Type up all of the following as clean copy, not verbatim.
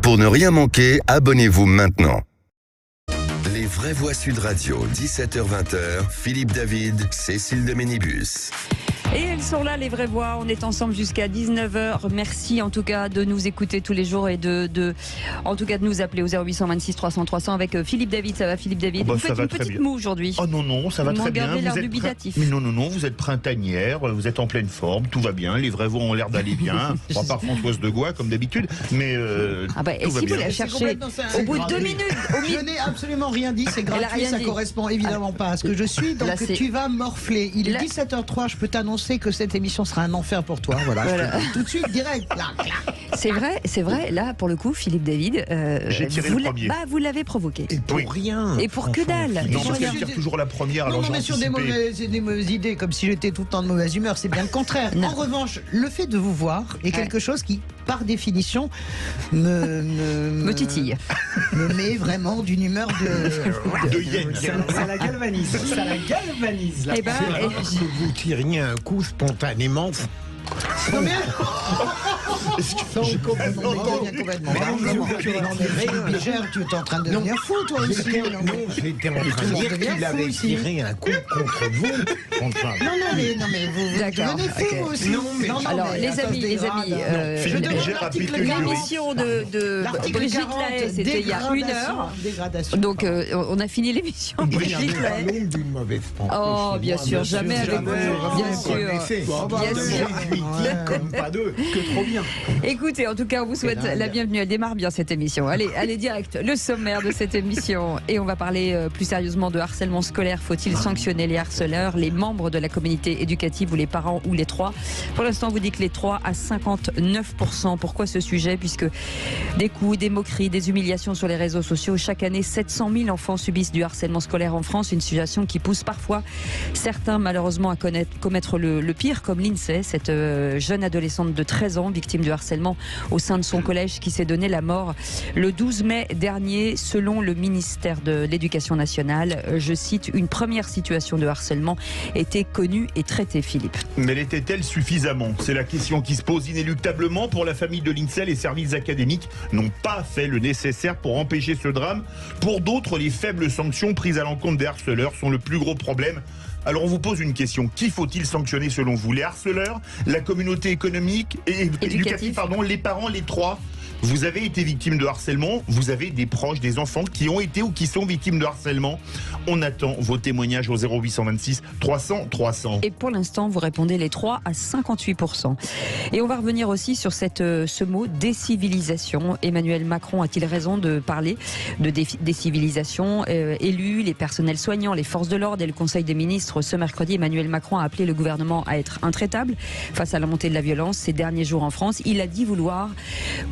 Pour ne rien manquer, abonnez-vous maintenant. Les vraies voix Sud Radio, 17h-20h, Philippe David, Cécile de Ménibus. Et elles sont là, les vraies voix. On est ensemble jusqu'à 19h. Merci en tout cas de nous écouter tous les jours et en tout cas de nous appeler au 0826 300 300 avec Philippe David. Ça va, Philippe David? Vous faites une petite moue aujourd'hui. Oh non, ça va très bien. Vous l'air dubitatif. Mais non, vous êtes printanière, vous êtes en pleine forme, tout va bien. Les vraies voix ont l'air d'aller bien. À part Françoise de Gois, comme d'habitude. Mais et si vous la cherchez au bout de 2 minutes Je n'ai absolument rien dit, c'est gratuit, ça correspond évidemment pas à ce que je suis. Donc là, tu vas morfler. Il est 17h03, je peux t'annoncer que cette émission sera un enfer pour toi. Voilà. Je te dis tout de suite, direct. C'est vrai. Là, pour le coup, Philippe David, j'ai tiré le premier. Vous l'avez provoqué. Et pour rien. Et pour que dalle. Non, parce qu'elle tire toujours la première. Non, mais sur des mauvaises idées, comme si j'étais tout le temps de mauvaise humeur, c'est bien le contraire. En revanche, le fait de vous voir est quelque chose qui, par définition, me titille. Me met vraiment d'une humeur de yen. Ça la galvanise. Eh ben, si vous tiriez un coup spontanément. Non mais complètement. Tu es en train de devenir fou, toi aussi. Non, j'étais en train de dire qu'il avait tiré un coup contre vous. Non, mais vous devenez fou aussi. Alors, les amis, l'émission de Brigitte Lahaye, c'était il y a 1 heure. Donc, on a fini l'émission de Brigitte Lahaye. Oh, bien sûr, jamais avec vous. Bien sûr. Comme pas deux, que trop bien. Écoutez, en tout cas, on vous souhaite la bienvenue. Elle démarre bien cette émission. Allez direct, le sommaire de cette émission. Et on va parler plus sérieusement de harcèlement scolaire. Faut-il sanctionner les harceleurs, les membres de la communauté éducative ou les parents ou les trois? Pour l'instant, vous dites que les trois à 59%. Pourquoi ce sujet? Puisque des coups, des moqueries, des humiliations sur les réseaux sociaux. Chaque année, 700 000 enfants subissent du harcèlement scolaire en France. Une situation qui pousse parfois certains, malheureusement, à commettre le pire, comme l'INSEE, cette jeune adolescente de 13 ans, victime de harcèlement au sein de son collège, qui s'est donné la mort le 12 mai dernier. Selon le ministère de l'Éducation nationale, je cite, une première situation de harcèlement était connue et traitée, Philippe. Mais l'était-elle suffisamment? C'est la question qui se pose inéluctablement. Pour la famille de l'INSEE, les services académiques n'ont pas fait le nécessaire pour empêcher ce drame. Pour d'autres, les faibles sanctions prises à l'encontre des harceleurs sont le plus gros problème. Alors on vous pose une question, qui faut-il sanctionner selon vous? Les harceleurs, la communauté économique et éducative, les parents, les trois? Vous avez été victime de harcèlement, vous avez des proches, des enfants qui ont été ou qui sont victimes de harcèlement. On attend vos témoignages au 0826 300 300. Et pour l'instant, vous répondez les 3 à 58%. Et on va revenir aussi sur ce mot décivilisation. Emmanuel Macron a-t-il raison de parler de décivilisation? Élus, les personnels soignants, les forces de l'ordre et le Conseil des ministres, ce mercredi, Emmanuel Macron a appelé le gouvernement à être intraitable face à la montée de la violence ces derniers jours en France. Il a dit vouloir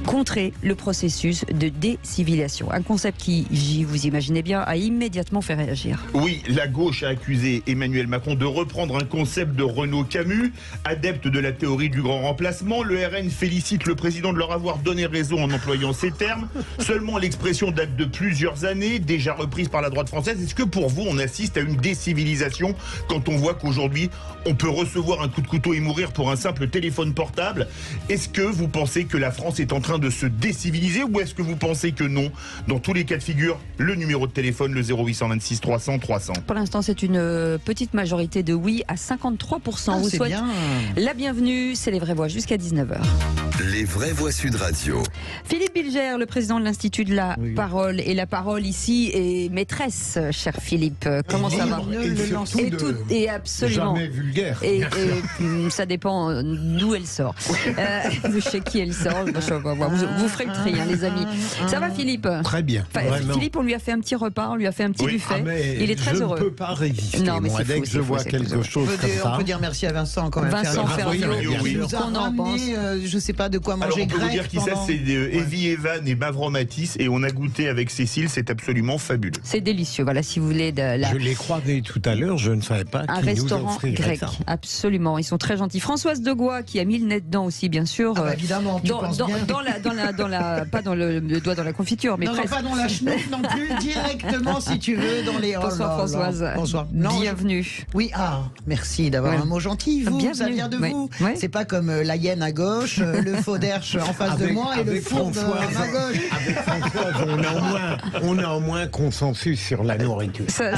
contrer le processus de décivilisation. Un concept qui, vous imaginez bien, a immédiatement fait réagir. Oui, la gauche a accusé Emmanuel Macron de reprendre un concept de Renaud Camus, adepte de la théorie du grand remplacement. Le RN félicite le président de leur avoir donné raison en employant ces termes. Seulement, l'expression date de plusieurs années, déjà reprise par la droite française. Est-ce que pour vous, on assiste à une décivilisation quand on voit qu'aujourd'hui, on peut recevoir un coup de couteau et mourir pour un simple téléphone portable? Est-ce que vous pensez que la France est en train de se déciviliser ou est-ce que vous pensez que non? Dans tous les cas de figure, le numéro de téléphone, le 0826 300 300. Pour l'instant, c'est une petite majorité de oui à 53%. Vous souhaite la bienvenue, c'est les vraies voix jusqu'à 19h. Les vraies voix Sud Radio. Philippe Bilger, le président de l'Institut de la Parole. Et la parole ici est maîtresse, cher Philippe. Comment ça va? Et absolument. Jamais vulgaire. Et ça dépend d'où elle sort. De chez qui elle sort. Vous ferez le tri, les amis. Ça va, Philippe? Très bien. Philippe, on lui a fait un petit repas, on lui a fait un petit buffet. Il est très heureux. Je ne peux pas résister. Non, mais dès que je vois quelque chose comme ça. On peut dire merci à Vincent quand même. Vincent Ferriot, qu'on en pense. Je sais pas de quoi manger. Alors on peut grec vous dire qui ça, c'est Evie Evan et Mavromatis, et on a goûté avec Cécile, c'est absolument fabuleux. C'est délicieux, voilà, si vous voulez Je l'ai croisé tout à l'heure, je ne savais pas un qui restaurant nous offrirait grec, ça. Absolument, ils sont très gentils. Françoise de Gois qui a mis le nez dedans aussi, bien sûr. Évidemment, tu penses bien. Dans Romina pas dans le doigt dans la confiture, mais presque. Non, pas dans la chenoute non plus, directement si tu veux dans les... Bonsoir Françoise. Bonsoir. Bienvenue. Oui, merci d'avoir un mot gentil. Vous, ça vient de vous. C'est pas comme la hyène à gauche, le faux d'Herche en face de moi et le fourbe à ma gauche. Avec Françoise, on a au moins consensus sur la nourriture. C'est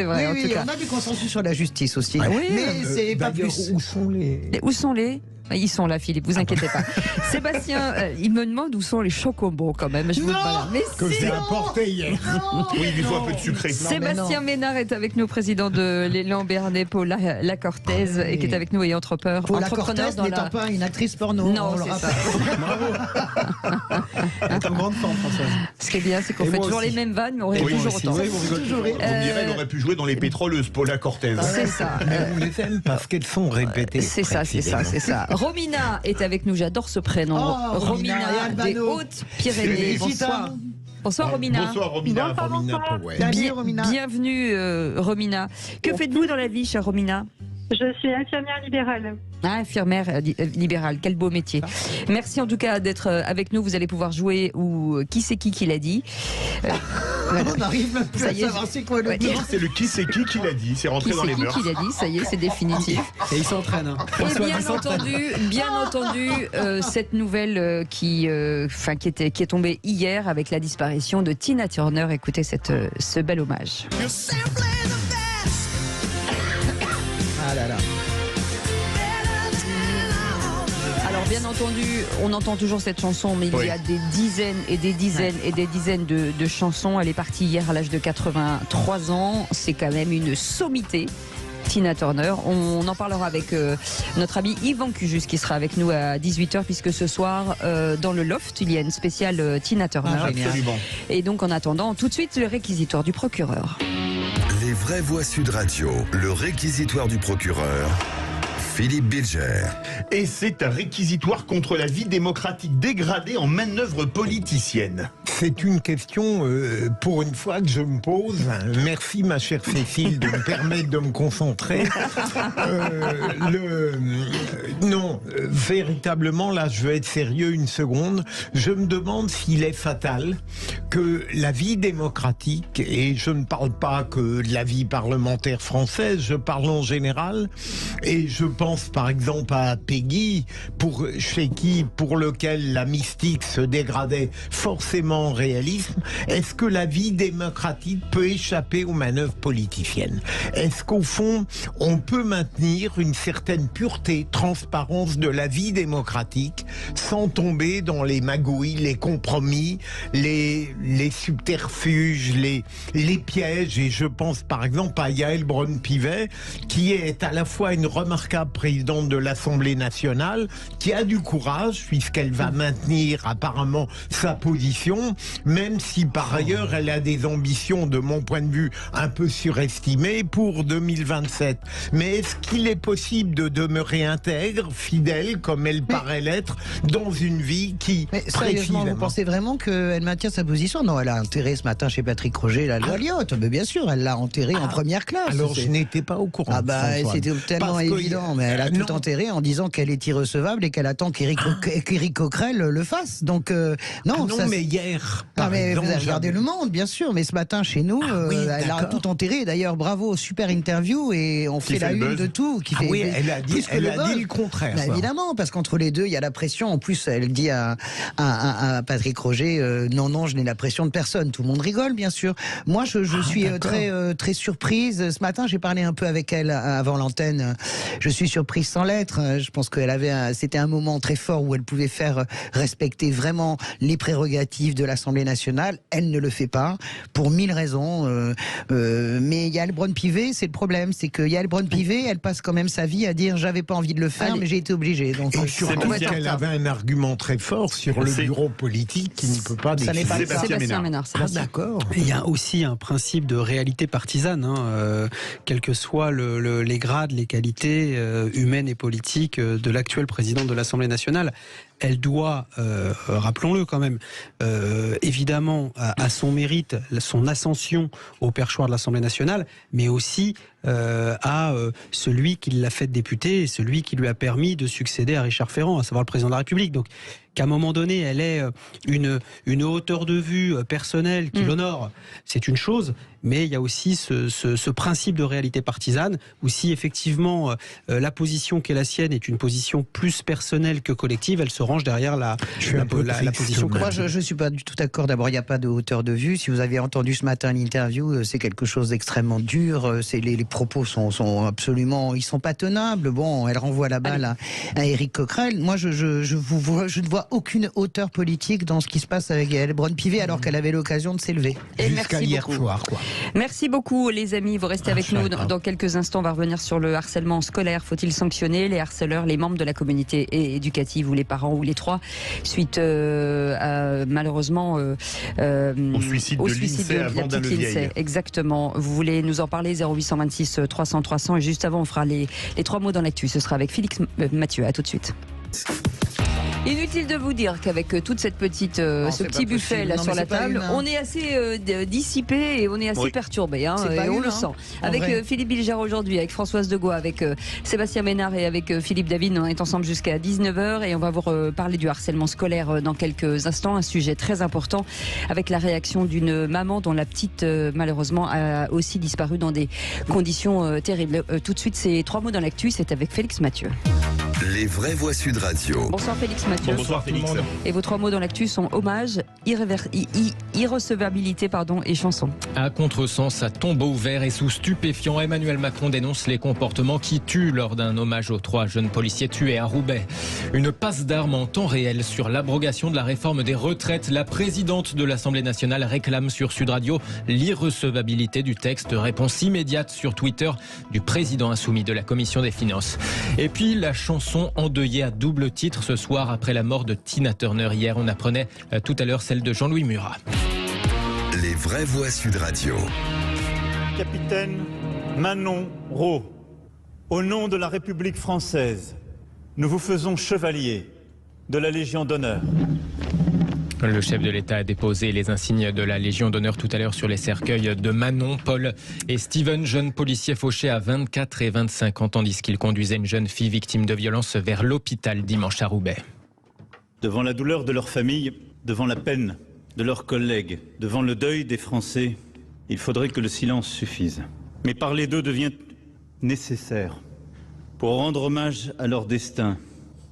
vrai, en tout cas. On a du consensus sur la justice aussi. Mais c'est pas plus. Où sont les... Ils sont là, Philippe, vous inquiétez pas. Sébastien, il me demande où sont les chocobos quand même. Non, mais que j'ai apporté hier. Oui, il faut un peu de sucré. Sébastien Ménard est avec nous, président de l'élan Béarnais, Paula Lacortèse, et qui est avec nous et entrepreneur. Paula Cortèze n'étant pas une actrice porno. Non, c'est ça. Bravo. Elle est en grande forme, Françoise. Ce qui est bien, c'est qu'on fait toujours les mêmes vannes, mais on rigole toujours autant. On dirait qu'elle aurait pu jouer dans Les Pétroleuses, Paula Cortèze. C'est ça. Mais on les aime parce qu'elles sont répétées. C'est ça. Romina est avec nous, j'adore ce prénom. Romina des Hautes-Pyrénées. Bonsoir. Bonsoir Romina. Bonsoir Romina. Bienvenue Romina. Que faites-vous dans la vie, chère Romina ? Je suis infirmière libérale. Infirmière libérale, quel beau métier. Merci en tout cas d'être avec nous. Vous allez pouvoir jouer ou qui c'est qui l'a dit. On n'arrive même plus à savoir c'est quoi le tour. C'est le qui c'est qui l'a dit. C'est rentré dans les mœurs. Qui l'a dit, ça y est, c'est définitif. Et il s'entraîne. Et bien entendu, cette nouvelle qui est tombée hier avec la disparition de Tina Turner. Écoutez ce bel hommage. Ah là là. Alors bien entendu, on entend toujours cette chanson, mais il y a des dizaines et des dizaines et des dizaines de chansons. Elle est partie hier à l'âge de 83 ans. C'est quand même une sommité. Tina Turner. On en parlera avec notre ami Yvan Cujus qui sera avec nous à 18h puisque ce soir dans le Loft il y a une spéciale Tina Turner. Absolument. Et donc en attendant tout de suite le réquisitoire du procureur. Les vraies voix Sud Radio, le réquisitoire du procureur. Philippe Bilger. Et c'est un réquisitoire contre la vie démocratique dégradée en manœuvre politicienne. C'est une question, pour une fois, que je me pose. Merci, ma chère Cécile, de me permettre de me concentrer. Non, véritablement, là, je vais être sérieux une seconde. Je me demande s'il est fatal que la vie démocratique, et je ne parle pas que de la vie parlementaire française, je parle en général, et je pense par exemple à Peggy, pour lequel la mystique se dégradait forcément en réalisme. Est-ce que la vie démocratique peut échapper aux manœuvres politiciennes ? Est-ce qu'au fond, on peut maintenir une certaine pureté, transparence de la vie démocratique sans tomber dans les magouilles, les compromis, les subterfuges, les pièges ? Et je pense par exemple à Yaël Braun-Pivet, qui est à la fois une remarquable présidente de l'Assemblée nationale, qui a du courage puisqu'elle va maintenir apparemment sa position, même si par ailleurs elle a des ambitions, de mon point de vue, un peu surestimées pour 2027. Mais est-ce qu'il est possible de demeurer intègre, fidèle, comme elle paraît l'être, dans une vie qui... Mais sérieusement, vous pensez vraiment qu'elle maintient sa position ? Non, elle a enterré ce matin chez Patrick Roger la loi Lyotte. Mais bien sûr, elle l'a enterré en première classe. Alors je n'étais pas au courant. C'était tellement évident. Mais elle a tout enterré en disant qu'elle est irrecevable et qu'elle attend qu'Éric Coquerel le fasse. Donc mais hier. Mais vous avez regardé Le Monde, bien sûr. Mais ce matin chez nous, elle a tout enterré. D'ailleurs, bravo, super interview et on fait la une de tout. Elle a dit le contraire. Évidemment, parce qu'entre les deux, il y a la pression. En plus, elle dit à Patrick Roger, non, je n'ai la pression de personne. Tout le monde rigole, bien sûr. Moi, je suis très surprise. Ce matin, j'ai parlé un peu avec elle avant l'antenne. Je suis surprise sans l'être. Je pense c'était un moment très fort où elle pouvait faire respecter vraiment les prérogatives de l'Assemblée nationale. Elle ne le fait pas pour 1000 raisons. Mais Yaël Braun-Pivet, c'est le problème, c'est que Yaël Braun-Pivet, elle passe quand même sa vie à dire j'avais pas envie de le faire, mais j'ai été obligée. Donc et surtout qu'elle avait un argument très fort sur le bureau politique qui ne peut pas décider. Sébastien Ménard. D'accord. Il y a aussi un principe de réalité partisane, quels que soient les grades, les qualités humaines et politiques de l'actuel président de l'Assemblée nationale. elle doit, rappelons-le quand même, évidemment à son mérite, son ascension au perchoir de l'Assemblée nationale, mais aussi à celui qui l'a fait député et celui qui lui a permis de succéder à Richard Ferrand, à savoir le président de la République. Donc qu'à un moment donné, elle ait une hauteur de vue personnelle qui l'honore, c'est une chose, mais il y a aussi ce principe de réalité partisane, où si effectivement la position qui est la sienne est une position plus personnelle que collective, elle se range derrière la position collective. Moi, je ne suis pas du tout d'accord. D'abord, il n'y a pas de hauteur de vue. Si vous avez entendu ce matin l'interview, c'est quelque chose d'extrêmement dur. Les propos sont absolument... Ils sont pas tenables. Bon, elle renvoie la balle à Éric Coquerel. Moi, je ne vois aucune hauteur politique dans ce qui se passe avec Yaël Braun-Pivet, alors qu'elle avait l'occasion de s'élever. Jusqu'à hier soir, quoi. Merci beaucoup, les amis. Vous restez avec nous dans quelques instants. On va revenir sur le harcèlement scolaire. Faut-il sanctionner les harceleurs, les membres de la communauté éducative ou les parents ou les trois, suite malheureusement au suicide de l'INSEE à Vendin-le-Vieil. Exactement. Vous voulez nous en parler, 0826 300 300. Et juste avant, on fera les trois mots dans l'actu. Ce sera avec Félix Mathieu. À tout de suite. Inutile de vous dire qu'avec toute cette petite, ce petit buffet là sur la table, on est assez dissipé et on est assez perturbé, hein, et on le sent. Avec Philippe Bilger aujourd'hui, avec Françoise Degois, avec Sébastien Ménard et avec Philippe David, on est ensemble jusqu'à 19h et on va vous parler du harcèlement scolaire dans quelques instants, un sujet très important avec la réaction d'une maman dont la petite malheureusement a aussi disparu dans des conditions terribles. Tout de suite, ces trois mots dans l'actu, c'est avec Félix Mathieu. Les vraies voix Sud Radio. Bonsoir Félix Mathieu. Bonsoir Félix. Et vos trois mots dans l'actu sont hommage, irrecevabilité et chanson. À contresens, à tombeau ouvert et sous stupéfiant, Emmanuel Macron dénonce les comportements qui tuent lors d'un hommage aux 3 jeunes policiers tués à Roubaix. Une passe d'armes en temps réel sur l'abrogation de la réforme des retraites. La présidente de l'Assemblée nationale réclame sur Sud Radio l'irrecevabilité du texte. Réponse immédiate sur Twitter du président insoumis de la Commission des Finances. Et puis la chanson endeuillée à double titre ce soir après la mort de Tina Turner hier. On apprenait tout à l'heure celle de Jean-Louis Murat. Les vraies voix Sud Radio. Capitaine Manon Rau, au nom de la République française, nous vous faisons chevalier de la Légion d'honneur. Le chef de l'État a déposé les insignes de la Légion d'honneur tout à l'heure sur les cercueils de Manon, Paul et Steven, jeunes policiers fauchés à 24 et 25 ans, tandis qu'ils conduisaient une jeune fille victime de violences vers l'hôpital dimanche à Roubaix. Devant la douleur de leur famille, devant la peine de leurs collègues, devant le deuil des Français, il faudrait que le silence suffise. Mais parler d'eux devient nécessaire pour rendre hommage à leur destin,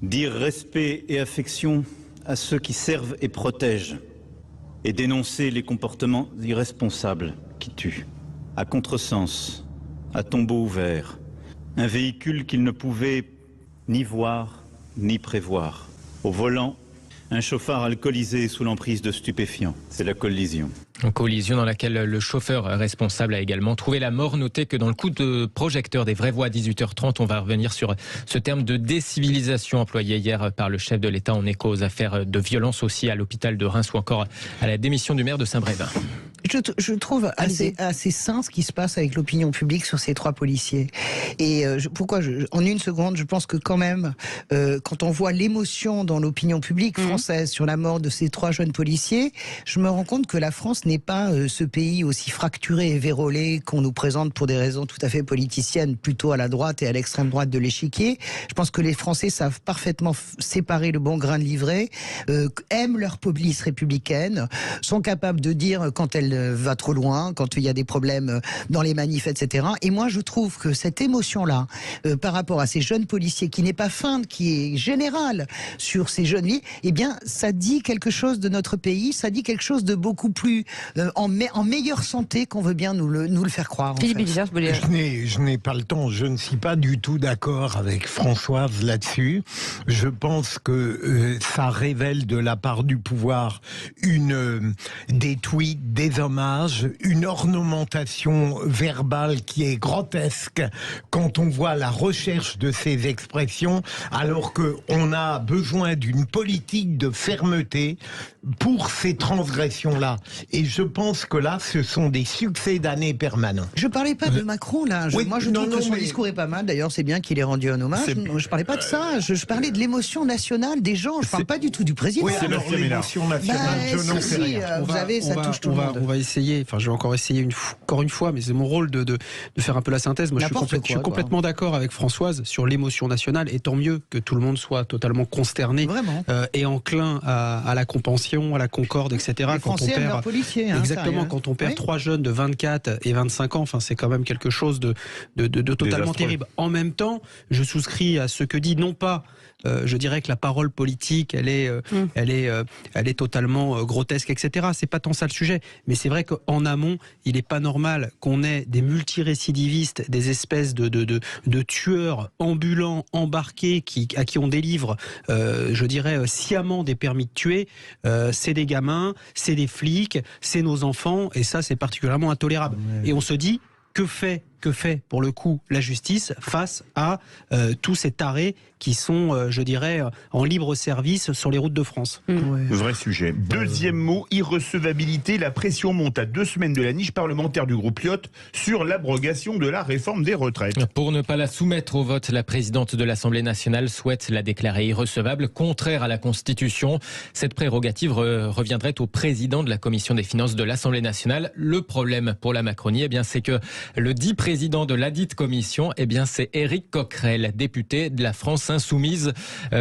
dire respect et affection à ceux qui servent et protègent, et dénoncer les comportements irresponsables qui tuent. À contresens, à tombeau ouvert, un véhicule qu'ils ne pouvaient ni voir ni prévoir. Au volant, un chauffard alcoolisé sous l'emprise de stupéfiants. C'est la collision. Une collision dans laquelle le chauffeur responsable a également trouvé la mort. Notez que dans le coup de projecteur des vraies voix à 18h30, on va revenir sur ce terme de décivilisation employé hier par le chef de l'État en écho aux affaires de violence aussi à l'hôpital de Reims ou encore à la démission du maire de Saint-Brévin. Je trouve assez sain ce qui se passe avec l'opinion publique sur ces 3 policiers. Et en une seconde, je pense que quand même, quand on voit l'émotion dans l'opinion publique française sur la mort de ces 3 jeunes policiers, je me rends compte que la France n'est pas ce pays aussi fracturé et vérolé qu'on nous présente pour des raisons tout à fait politiciennes, plutôt à la droite et à l'extrême droite de l'échiquier. Je pense que les Français savent parfaitement séparer le bon grain de l'ivraie, aiment leur police républicaine, sont capables de dire quand elle va trop loin, quand il y a des problèmes dans les manifs, etc. Et moi, je trouve que cette émotion-là, par rapport à ces jeunes policiers, qui n'est pas feinte, qui est générale sur ces jeunes vies, eh bien, ça dit quelque chose de notre pays, ça dit quelque chose de beaucoup plus en meilleure santé qu'on veut bien nous le faire croire. Philippe Bilger, je n'ai pas le temps, je ne suis pas du tout d'accord avec Françoise là-dessus. Je pense que ça révèle de la part du pouvoir des tweets, des dommages, une ornementation verbale qui est grotesque quand on voit la recherche de ces expressions, alors qu'on a besoin d'une politique de fermeté pour ces transgressions-là. Et je pense que là, ce sont des succès d'année permanents. Je parlais pas de Macron, là. Moi, je trouve que son discours est pas mal. D'ailleurs, c'est bien qu'il ait rendu un hommage. Je parlais pas de ça. Je parlais de l'émotion nationale des gens. Je parle pas du tout du président. Oui, alors l'émotion nationale, je n'en sais rien. Vous savez, ça touche tout le monde. On va essayer, enfin je vais encore essayer encore une fois, mais c'est mon rôle de faire un peu la synthèse. Moi, je suis complètement d'accord avec Françoise sur l'émotion nationale, et tant mieux que tout le monde soit totalement consterné et enclin à la compassion, à la concorde, etc. Les Français aiment leurs policiers. Exactement, quand on perd 3 jeunes de 24 et 25 ans, enfin c'est quand même quelque chose de totalement terrible. En même temps, je souscris à ce que dit, non pas je dirais que la parole politique, elle est totalement grotesque, etc. C'est pas tant ça le sujet. Mais c'est vrai qu'en amont, il n'est pas normal qu'on ait des multirécidivistes, des espèces de tueurs ambulants, embarqués, à qui on délivre, je dirais, sciemment des permis de tuer. C'est des gamins, c'est des flics, c'est nos enfants, et ça, c'est particulièrement intolérable. Et on se dit, que fait pour le coup la justice face à tous ces tarés qui sont, je dirais, en libre service sur les routes de France. Vrai sujet. Deuxième mot, irrecevabilité. La pression monte à 2 semaines de la niche parlementaire du groupe Lyot sur l'abrogation de la réforme des retraites. Pour ne pas la soumettre au vote, la présidente de l'Assemblée nationale souhaite la déclarer irrecevable, contraire à la Constitution. Cette prérogative reviendrait au président de la Commission des finances de l'Assemblée nationale. Le problème pour la Macronie, c'est que le dit président de ladite commission, c'est Éric Coquerel, député de la France Insoumise.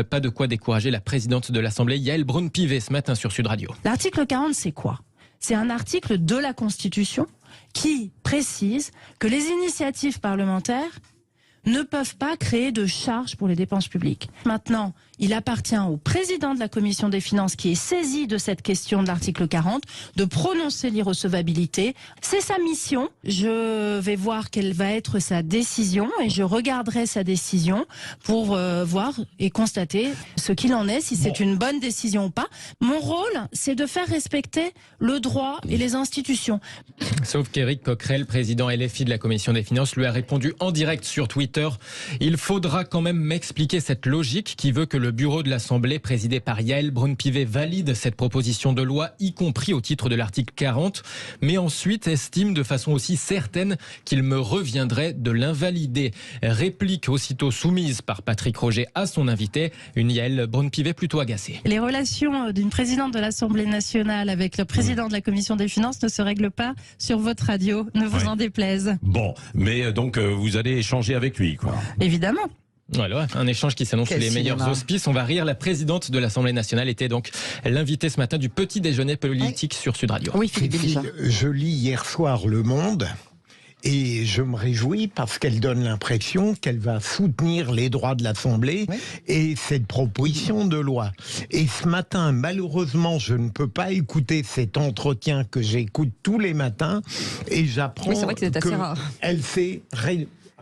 Pas de quoi décourager la présidente de l'Assemblée, Yaël Braun-Pivet, ce matin sur Sud Radio. L'article 40, c'est quoi ? C'est un article de la Constitution qui précise que les initiatives parlementaires ne peuvent pas créer de charges pour les dépenses publiques. Maintenant, il appartient au président de la Commission des finances, qui est saisi de cette question de l'article 40, de prononcer l'irrecevabilité. C'est sa mission. Je vais voir quelle va être sa décision et je regarderai sa décision pour voir et constater ce qu'il en est, si c'est une bonne décision ou pas. Mon rôle, c'est de faire respecter le droit et les institutions. Sauf qu'Éric Coquerel, président LFI de la Commission des finances, lui a répondu en direct sur Twitter. Il faudra quand même m'expliquer cette logique qui veut que le bureau de l'Assemblée, présidé par Yaël Braun-Pivet, valide cette proposition de loi, y compris au titre de l'article 40, mais ensuite estime de façon aussi certaine qu'il me reviendrait de l'invalider. Réplique aussitôt soumise par Patrick Roger à son invité, une Yaël Braun-Pivet plutôt agacée. Les relations d'une présidente de l'Assemblée nationale avec le président de la Commission des finances ne se règlent pas sur votre radio, ne vous en déplaise. Bon, mais donc vous allez échanger avec lui, quoi. Évidemment. Voilà, un échange qui s'annonce sous les meilleurs auspices. On va rire. La présidente de l'Assemblée nationale était donc l'invitée ce matin du petit déjeuner politique sur Sud Radio. Oui, Philippe. Je lis hier soir Le Monde. Et je me réjouis parce qu'elle donne l'impression qu'elle va soutenir les droits de l'Assemblée et cette proposition de loi. Et ce matin, malheureusement, je ne peux pas écouter cet entretien que j'écoute tous les matins et j'apprends qu'elle s'est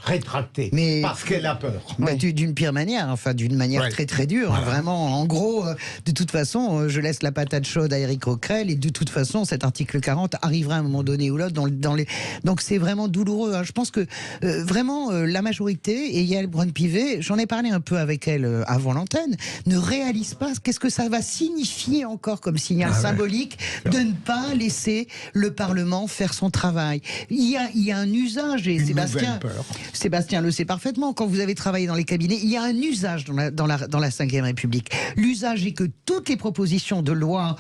rétractée parce qu'elle a peur. D'une pire manière, enfin d'une manière très très dure. Voilà. Vraiment, en gros, de toute façon, je laisse la patate chaude à Éric Coquerel et de toute façon, cet article 40 arrivera à un moment donné ou l'autre dans les. Donc c'est vraiment douloureux. Hein. Je pense que vraiment la majorité, et Yaël Braun-Pivet, j'en ai parlé un peu avec elle avant l'antenne, ne réalise pas qu'est-ce que ça va signifier encore comme signal symbolique de ne pas laisser le Parlement faire son travail. Il y a un usage, et Sébastien le sait parfaitement, quand vous avez travaillé dans les cabinets, il y a un usage dans la Ve République. L'usage est que toutes les propositions de loi,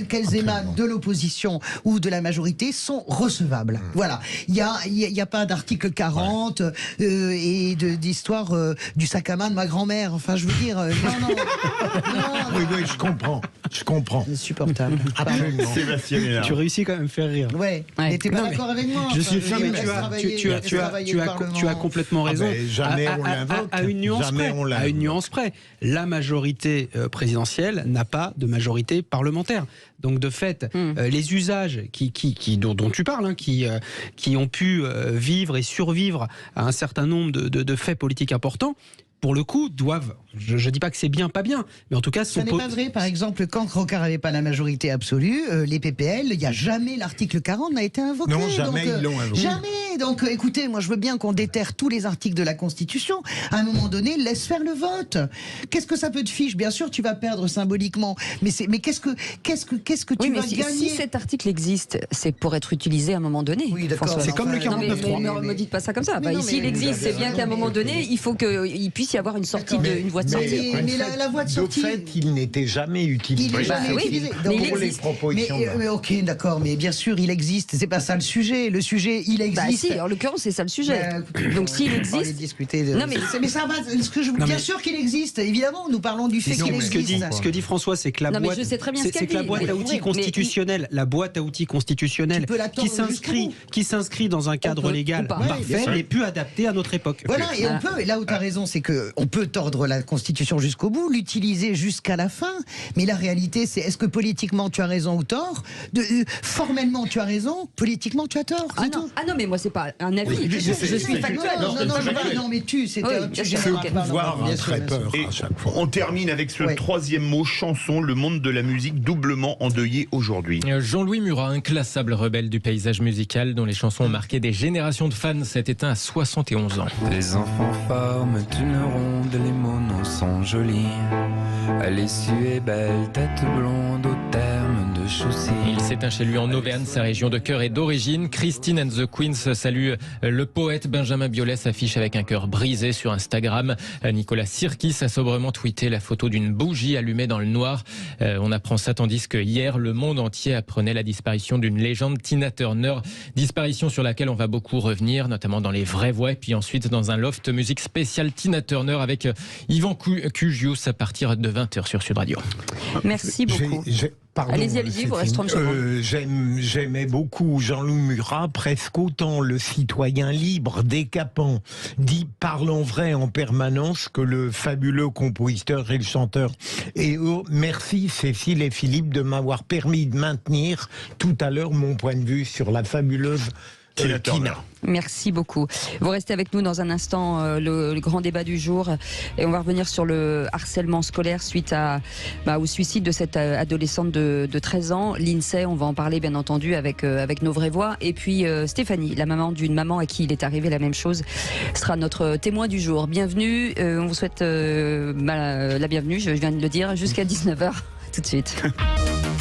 qu'elles émanent de l'opposition ou de la majorité, sont recevables. Voilà. Il n'y a pas d'article 40 et d'histoire du sac à main de ma grand-mère. Enfin, je veux dire, non. Oui, je comprends. Insupportable. Sébastien, tu réussis quand même à me faire rire. Mais t'es pas d'accord avec moi. Je suis tu as complètement raison. Jamais on l'invoque. À une nuance près. La majorité présidentielle n'a pas de majorité parlementaire. Donc de fait, les usages dont tu parles, qui ont pu vivre et survivre à un certain nombre de faits politiques importants, pour le coup, doivent je dis pas que c'est bien, pas bien, mais en tout cas, ça n'est pas vrai. Par exemple, quand Rocard n'avait pas la majorité absolue, les PPL, il n'y a jamais l'article 40 n'a été invoqué. Non, jamais ils l'ont invoqué. Jamais. Donc, écoutez, moi, je veux bien qu'on déterre tous les articles de la Constitution. À un moment donné, laisse faire le vote. Qu'est-ce que ça peut te fiche? Bien sûr, tu vas perdre symboliquement, mais qu'est-ce que tu vas gagner? Si cet article existe, c'est pour être utilisé à un moment donné. Oui, d'accord. C'est comme le 49.3. Ne me dites pas ça comme ça. Ici, il existe. C'est bien qu'à un moment donné, il faut qu'il puisse y avoir une sortie, une voie de sortie. Mais la voie de sortie. De fait, il n'était jamais utilisé. Il n'est jamais utilisé. Mais pour les propositions. Mais ok, d'accord, mais bien sûr, il existe. C'est pas ça le sujet. Le sujet, il existe. Bah si, en l'occurrence, c'est ça le sujet. Donc s'il existe. Discuter Non, mais ça va. Bien sûr qu'il existe. Évidemment, nous parlons du fait qu'il existe. Ce que dit François, c'est que la boîte, la boîte à outils constitutionnelle, qui s'inscrit dans un cadre légal parfait, n'est plus adaptée à notre époque. Voilà, et là où tu as raison, c'est qu'on peut tordre la Constitution jusqu'au bout, l'utiliser jusqu'à la fin, mais la réalité, c'est est-ce que politiquement tu as raison ou tort? Formellement tu as raison, politiquement tu as tort. Ah non, mais moi c'est pas un avis. Je suis factuel. Non, mais très peur à chaque fois. On termine avec ce troisième mot, chanson, le monde de la musique doublement endeuillé aujourd'hui. Jean-Louis Murat, inclassable rebelle du paysage musical dont les chansons ont marqué des générations de fans, s'est éteint à 71 ans. Les enfants forment une ronde, les monos sont jolis. Elle est l'issue est belle, tête blonde au terme de chaussée. Il s'éteint chez lui en Auvergne, sa région de cœur et d'origine. Christine and the Queens salue le poète. Benjamin Biolay s'affiche avec un cœur brisé sur Instagram. Nicolas Sirkis a sobrement tweeté la photo d'une bougie allumée dans le noir. On apprend ça tandis que hier, le monde entier apprenait la disparition d'une légende, Tina Turner. Disparition sur laquelle on va beaucoup revenir, notamment dans les vraies voix, et puis ensuite dans un loft musique spécial Tina Turner avec Yvan Cugius à partir de 20h sur Sud Radio. Merci beaucoup. Allez-y, vous reste 30 secondes. J'aimais beaucoup Jean-Louis Murat, presque autant le citoyen libre, décapant, dit parlant vrai en permanence que le fabuleux compositeur et le chanteur. Et merci Cécile et Philippe de m'avoir permis de maintenir tout à l'heure mon point de vue sur la fabuleuse Tina. Merci beaucoup. Vous restez avec nous dans un instant, le grand débat du jour, et on va revenir sur le harcèlement scolaire suite au suicide de cette adolescente de 13 ans. L'INSEE, on va en parler bien entendu avec nos vraies voix. Et puis Stéphanie, la maman d'une maman à qui il est arrivé la même chose, sera notre témoin du jour. Bienvenue, on vous souhaite la bienvenue, je viens de le dire, jusqu'à 19h. Tout de suite.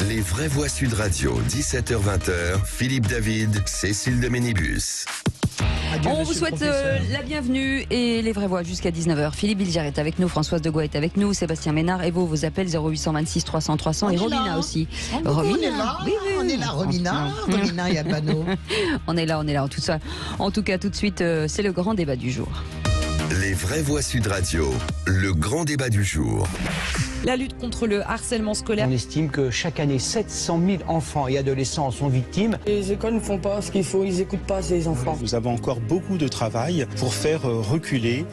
Les vraies voix Sud Radio, 17h-20h, Philippe David, Cécile de Ménibus. On vous souhaite la bienvenue et les vraies voix jusqu'à 19h. Philippe Bilger est avec nous, Françoise Degois est avec nous, Sébastien Ménard, et vous appelle 0826 300 300 et Romina aussi. Romina, on est là, Romina et Albano. On est là, tout ça. En tout cas, tout de suite, c'est le grand débat du jour. Les vraies voix Sud Radio, le grand débat du jour. La lutte contre le harcèlement scolaire. On estime que chaque année, 700 000 enfants et adolescents en sont victimes. Les écoles ne font pas ce qu'il faut, ils n'écoutent pas ces enfants. Nous avons encore beaucoup de travail pour faire reculer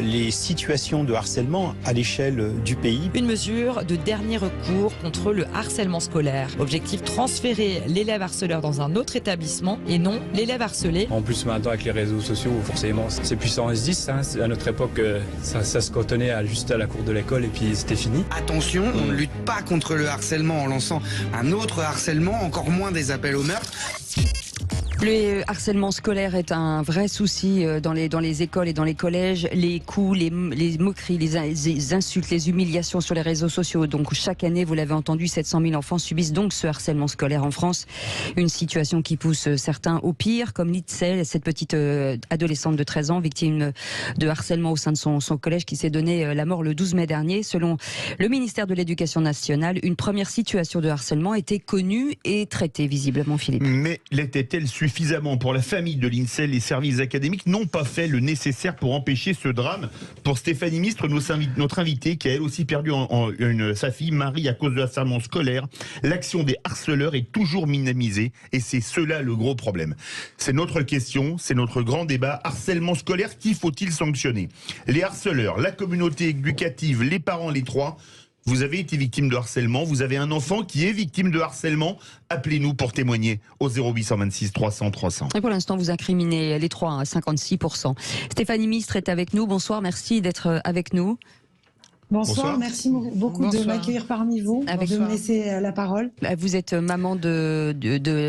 les situations de harcèlement à l'échelle du pays. Une mesure de dernier recours contre le harcèlement scolaire. Objectif, transférer l'élève harceleur dans un autre établissement et non l'élève harcelé. En plus maintenant avec les réseaux sociaux, forcément c'est puissant S10. À notre époque, ça se cantonnait juste à la cour de l'école et puis c'était fini. Attention, on ne lutte pas contre le harcèlement en lançant un autre harcèlement, encore moins des appels au meurtre. Le harcèlement scolaire est un vrai souci dans les écoles et dans les collèges. Les coups, les moqueries, les insultes, les humiliations sur les réseaux sociaux. Donc chaque année, vous l'avez entendu, 700 000 enfants subissent donc ce harcèlement scolaire en France. Une situation qui pousse certains au pire, comme Litzel, cette petite adolescente de 13 ans, victime de harcèlement au sein de son collège, qui s'est donné la mort le 12 mai dernier. Selon le ministère de l'Éducation nationale, une première situation de harcèlement était connue et traitée visiblement, Philippe. Mais l'était-elle suffisamment? Pour la famille de l'INSEE, les services académiques n'ont pas fait le nécessaire pour empêcher ce drame. Pour Stéphanie Mistre, notre invitée, qui a elle aussi perdu sa fille Marie à cause de harcèlement scolaire, l'action des harceleurs est toujours minimisée, et c'est cela le gros problème. C'est notre question, c'est notre grand débat. Harcèlement scolaire, qui faut-il sanctionner? Les harceleurs, la communauté éducative, les parents, les trois. Vous avez été victime de harcèlement, vous avez un enfant qui est victime de harcèlement, appelez-nous pour témoigner au 0826 300 300. Et pour l'instant, vous incriminez les trois à 56%. Stéphanie Mistre est avec nous, bonsoir, merci d'être avec nous. Bonsoir, merci beaucoup de m'accueillir parmi vous, de me laisser la parole. Vous êtes maman de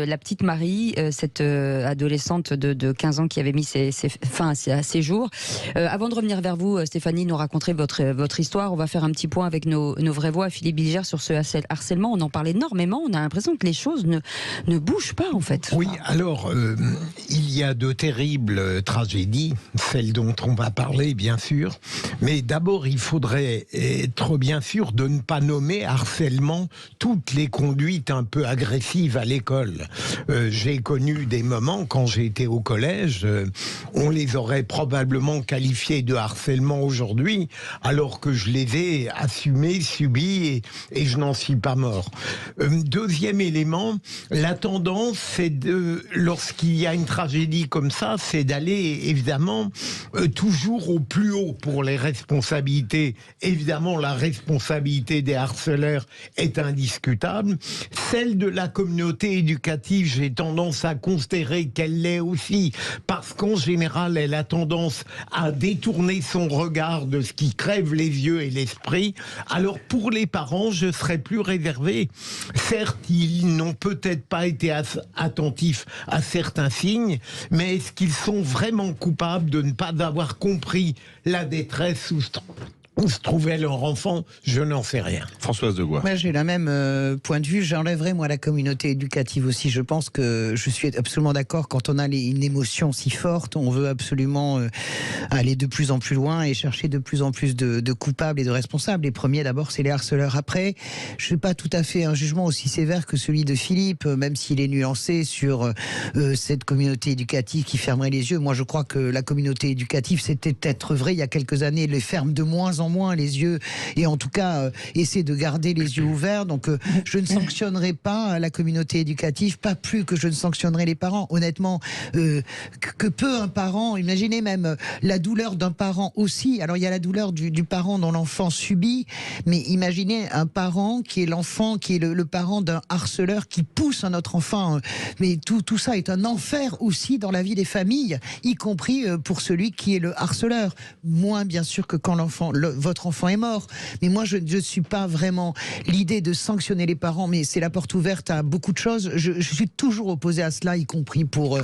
la petite Marie, cette adolescente de 15 ans qui avait mis fin à ses jours. Avant de revenir vers vous, Stéphanie, nous raconter votre histoire, on va faire un petit point avec nos vraies voix. Philippe Bilger, sur ce harcèlement, on en parle énormément, on a l'impression que les choses ne bougent pas en fait. Oui, alors, il y a de terribles tragédies, celles dont on va parler bien sûr, mais d'abord il faudrait être bien sûr de ne pas nommer harcèlement toutes les conduites un peu agressives à l'école. J'ai connu des moments quand j'étais au collège, on les aurait probablement qualifiés de harcèlement aujourd'hui, alors que je les ai assumés, subis et je n'en suis pas mort. Deuxième élément, la tendance, c'est lorsqu'il y a une tragédie comme ça, c'est d'aller évidemment toujours au plus haut pour les responsabilités. Évidemment, la responsabilité des harceleurs est indiscutable. Celle de la communauté éducative, j'ai tendance à considérer qu'elle l'est aussi, parce qu'en général, elle a tendance à détourner son regard de ce qui crève les yeux et l'esprit. Alors, pour les parents, je serais plus réservé. Certes, ils n'ont peut-être pas été attentifs à certains signes, mais est-ce qu'ils sont vraiment coupables de ne pas avoir compris la détresse où se trouvait leur enfant? Je n'en sais rien. Françoise Degois. Moi, j'ai la même point de vue. J'enlèverai, moi, la communauté éducative aussi. Je pense que je suis absolument d'accord. Quand on a une émotion si forte, on veut absolument aller de plus en plus loin et chercher de plus en plus de coupables et de responsables. Les premiers, d'abord, c'est les harceleurs. Après, je ne fais pas tout à fait un jugement aussi sévère que celui de Philippe, même s'il est nuancé sur cette communauté éducative qui fermerait les yeux. Moi, je crois que la communauté éducative, c'était peut-être vrai il y a quelques années, les ferme de moins en moins les yeux, et en tout cas essaie de garder les yeux ouverts. Donc je ne sanctionnerai pas la communauté éducative, pas plus que je ne sanctionnerai les parents. Honnêtement, que peut un parent, imaginez même la douleur d'un parent aussi. Alors il y a la douleur du parent dont l'enfant subit, mais imaginez un parent qui est l'enfant, qui est le parent d'un harceleur qui pousse un autre enfant. Mais tout ça est un enfer aussi dans la vie des familles, y compris pour celui qui est le harceleur. Moins bien sûr que quand votre enfant est mort. Mais moi, je ne suis pas vraiment l'idée de sanctionner les parents, mais c'est la porte ouverte à beaucoup de choses. Je suis toujours opposé à cela, y compris pour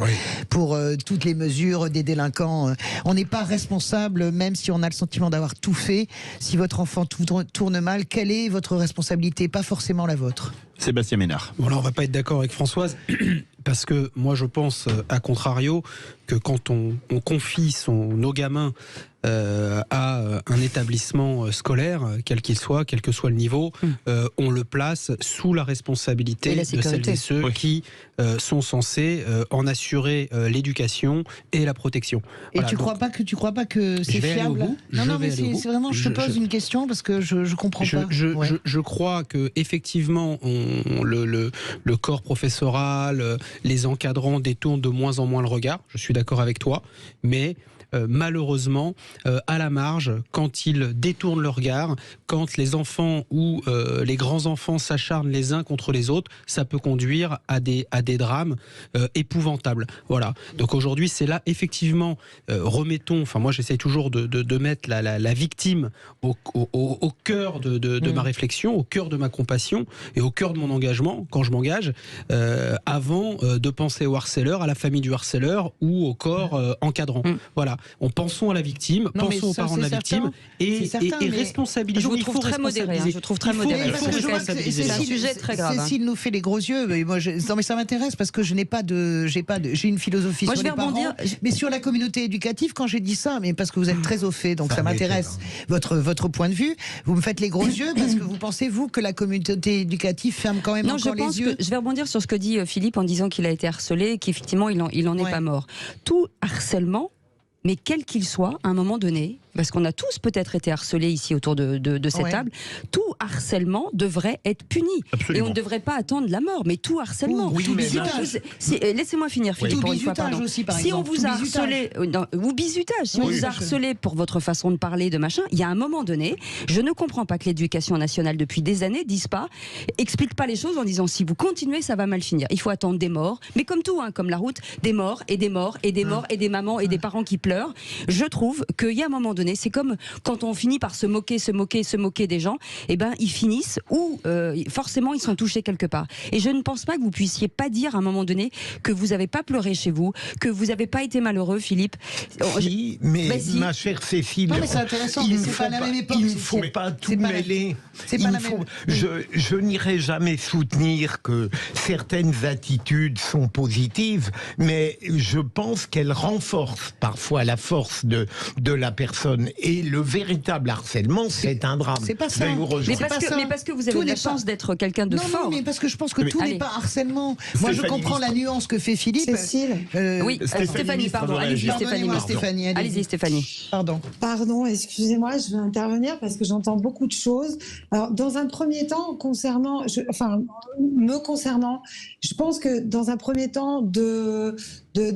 toutes les mesures des délinquants. On n'est pas responsable, même si on a le sentiment d'avoir tout fait. Si votre enfant tourne mal, quelle est votre responsabilité? Pas forcément la vôtre. Sébastien Ménard. Bon, là, on va pas être d'accord avec Françoise, parce que moi, je pense, à contrario, que quand on confie nos gamins à un établissement scolaire, quel qu'il soit, quel que soit le niveau, on le place sous la responsabilité de celles et ceux qui sont censés en assurer l'éducation et la protection. Et voilà, tu crois pas que c'est fiable? Non, mais c'est vraiment, je te pose une question parce que je comprends pas. Je crois que effectivement, le corps professoral, les encadrants détournent de moins en moins le regard. Je suis d'accord avec toi, mais malheureusement, à la marge, quand ils détournent le regard, quand les enfants ou les grands-enfants s'acharnent les uns contre les autres, ça peut conduire à des drames épouvantables. Voilà. Donc aujourd'hui, c'est là, effectivement, moi j'essaie toujours de mettre la victime au cœur de ma réflexion, au cœur de ma compassion et au cœur de mon engagement, quand je m'engage, avant de penser au harceleur, à la famille du harceleur ou au corps encadrant. Voilà. Pensons à la victime, pensons aux parents de la victime et responsabilisons. Je vous trouve très modéré. Je trouve très modéré. C'est un sujet très grave. Cécile nous fait les gros yeux. Mais moi, non, mais ça m'intéresse parce que j'ai une philosophie sur les parents. Mais sur la communauté éducative, quand j'ai dit ça, mais parce que vous êtes très au fait, donc ça m'intéresse votre point de vue. Vous me faites les gros yeux parce que vous pensez, vous, que la communauté éducative ferme quand même encore les yeux. Je vais rebondir sur ce que dit Philippe en disant qu'il a été harcelé et qu'effectivement, il en est pas mort. Tout harcèlement, mais quel qu'il soit, à un moment donné, parce qu'on a tous peut-être été harcelés ici autour de cette table, tout harcèlement devrait être puni. Absolument. Et on ne devrait pas attendre la mort, mais tout harcèlement. Laissez-moi finir, Philippe, pour une fois. Aussi, par si exemple. On vous a harcelé, ou bizutage, si on vous a harcelé pour votre façon de parler, de machin, il y a un moment donné, je ne comprends pas que l'éducation nationale, depuis des années, explique pas les choses en disant si vous continuez, ça va mal finir. Il faut attendre des morts, mais comme tout, comme la route, des morts et des morts et des morts et des mamans et des parents qui pleurent. Je trouve qu'il y a un moment donné, donné, c'est comme quand on finit par se moquer des gens, eh ben ils finissent ou forcément ils sont touchés quelque part. Et je ne pense pas que vous puissiez pas dire à un moment donné que vous n'avez pas pleuré chez vous, que vous n'avez pas été malheureux, Philippe. Si, mais ma chère Cécile, non, mais c'est intéressant, mais c'est pas la même époque. Il ne faut pas tout mêler. Je n'irai jamais soutenir que certaines attitudes sont positives, mais je pense qu'elles renforcent parfois la force de la personne. Et le véritable harcèlement, c'est un drame. C'est pas ça. Mais parce que vous avez la chance d'être quelqu'un de fort. Non, mais parce que je pense que tout n'est pas harcèlement. Moi, je comprends la nuance que fait Philippe. Cécile. Oui, Stéphanie, pardon. Allez-y, Stéphanie. Allez-y, Stéphanie. Pardon, excusez-moi, je vais intervenir parce que j'entends beaucoup de choses. Alors, dans un premier temps, me concernant, je pense que dans un premier temps, de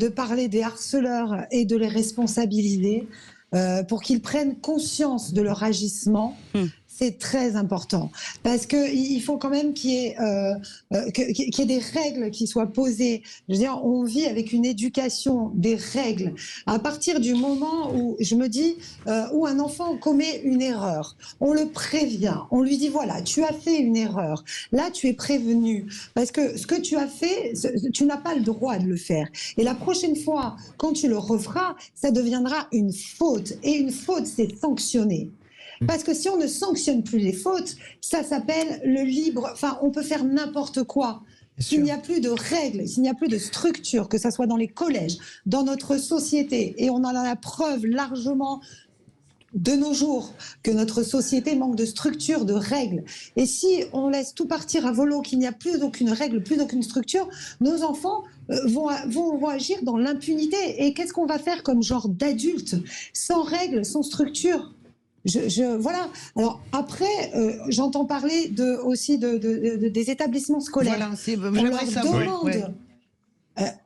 parler des harceleurs et de les responsabiliser pour qu'ils prennent conscience de leur agissement. C'est très important parce que il faut quand même qu'il y ait des règles qui soient posées. Je veux dire, on vit avec une éducation, des règles. À partir du moment où je me dis où un enfant commet une erreur, on le prévient, on lui dit voilà, tu as fait une erreur. Là, tu es prévenu parce que ce que tu as fait, tu n'as pas le droit de le faire. Et la prochaine fois, quand tu le referas, ça deviendra une faute. Et une faute, c'est sanctionné. Parce que si on ne sanctionne plus les fautes, ça s'appelle le libre... Enfin, on peut faire n'importe quoi. S'il n'y a plus de règles, s'il n'y a plus de structure, que ça soit dans les collèges, dans notre société, et on en a la preuve largement de nos jours, que notre société manque de structure, de règles. Et si on laisse tout partir à volo, qu'il n'y a plus d'aucune règle, plus d'aucune structure, nos enfants vont agir dans l'impunité. Et qu'est-ce qu'on va faire comme genre d'adulte, sans règles, sans structure ? Voilà. Alors après, j'entends parler aussi des établissements scolaires. Voilà, on leur demande.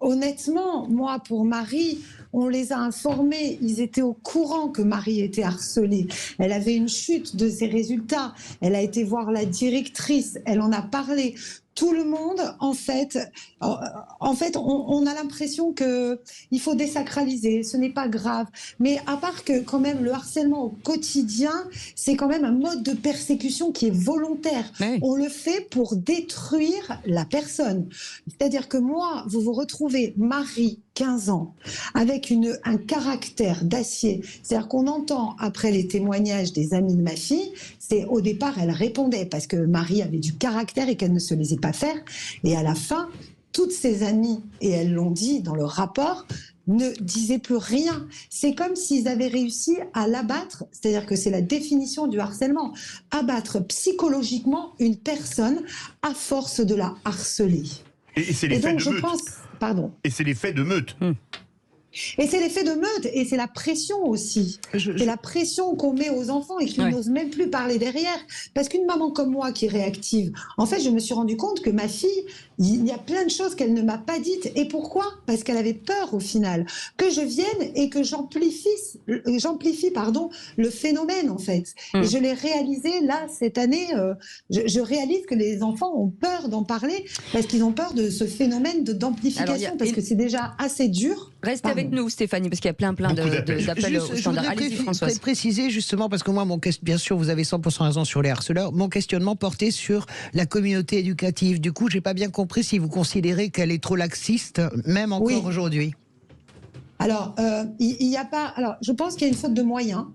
Honnêtement, moi, pour Marie, on les a informés. Ils étaient au courant que Marie était harcelée. Elle avait une chute de ses résultats. Elle a été voir la directrice. Elle en a parlé. Tout le monde, en fait, on a l'impression qu'il faut désacraliser, ce n'est pas grave. Mais à part que quand même le harcèlement au quotidien, c'est quand même un mode de persécution qui est volontaire. Oui. On le fait pour détruire la personne. C'est-à-dire que moi, vous vous retrouvez, Marie, 15 ans, avec un caractère d'acier. C'est-à-dire qu'on entend, après les témoignages des amis de ma fille, au départ, elle répondait parce que Marie avait du caractère et qu'elle ne se laissait pas faire. Et à la fin, toutes ses amies, et elles l'ont dit dans le rapport, ne disaient plus rien. C'est comme s'ils avaient réussi à l'abattre, c'est-à-dire que c'est la définition du harcèlement, abattre psychologiquement une personne à force de la harceler. Et c'est l'effet de meute. Pardon. Et c'est l'effet de meute. Et c'est l'effet de meute, et c'est la pression aussi. C'est la pression qu'on met aux enfants et qui n'osent même plus parler derrière. Parce qu'une maman comme moi qui est réactive, en fait, je me suis rendu compte que ma fille, il y a plein de choses qu'elle ne m'a pas dites. Et pourquoi ? Parce qu'elle avait peur au final. Que je vienne et que j'amplifie le phénomène, en fait. Et je l'ai réalisé, là, cette année, je réalise que les enfants ont peur d'en parler parce qu'ils ont peur de ce phénomène d'amplification, parce que c'est déjà assez dur. Restez avec nous, Stéphanie, parce qu'il y a plein d'appels au standard. Allez-y, Françoise. Je voudrais préciser justement, parce que moi, bien sûr, vous avez 100% raison sur les harceleurs. Mon questionnement portait sur la communauté éducative. Du coup, j'ai pas bien compris si vous considérez qu'elle est trop laxiste, même encore aujourd'hui. Alors, il y a pas. Alors, je pense qu'il y a une faute de moyens.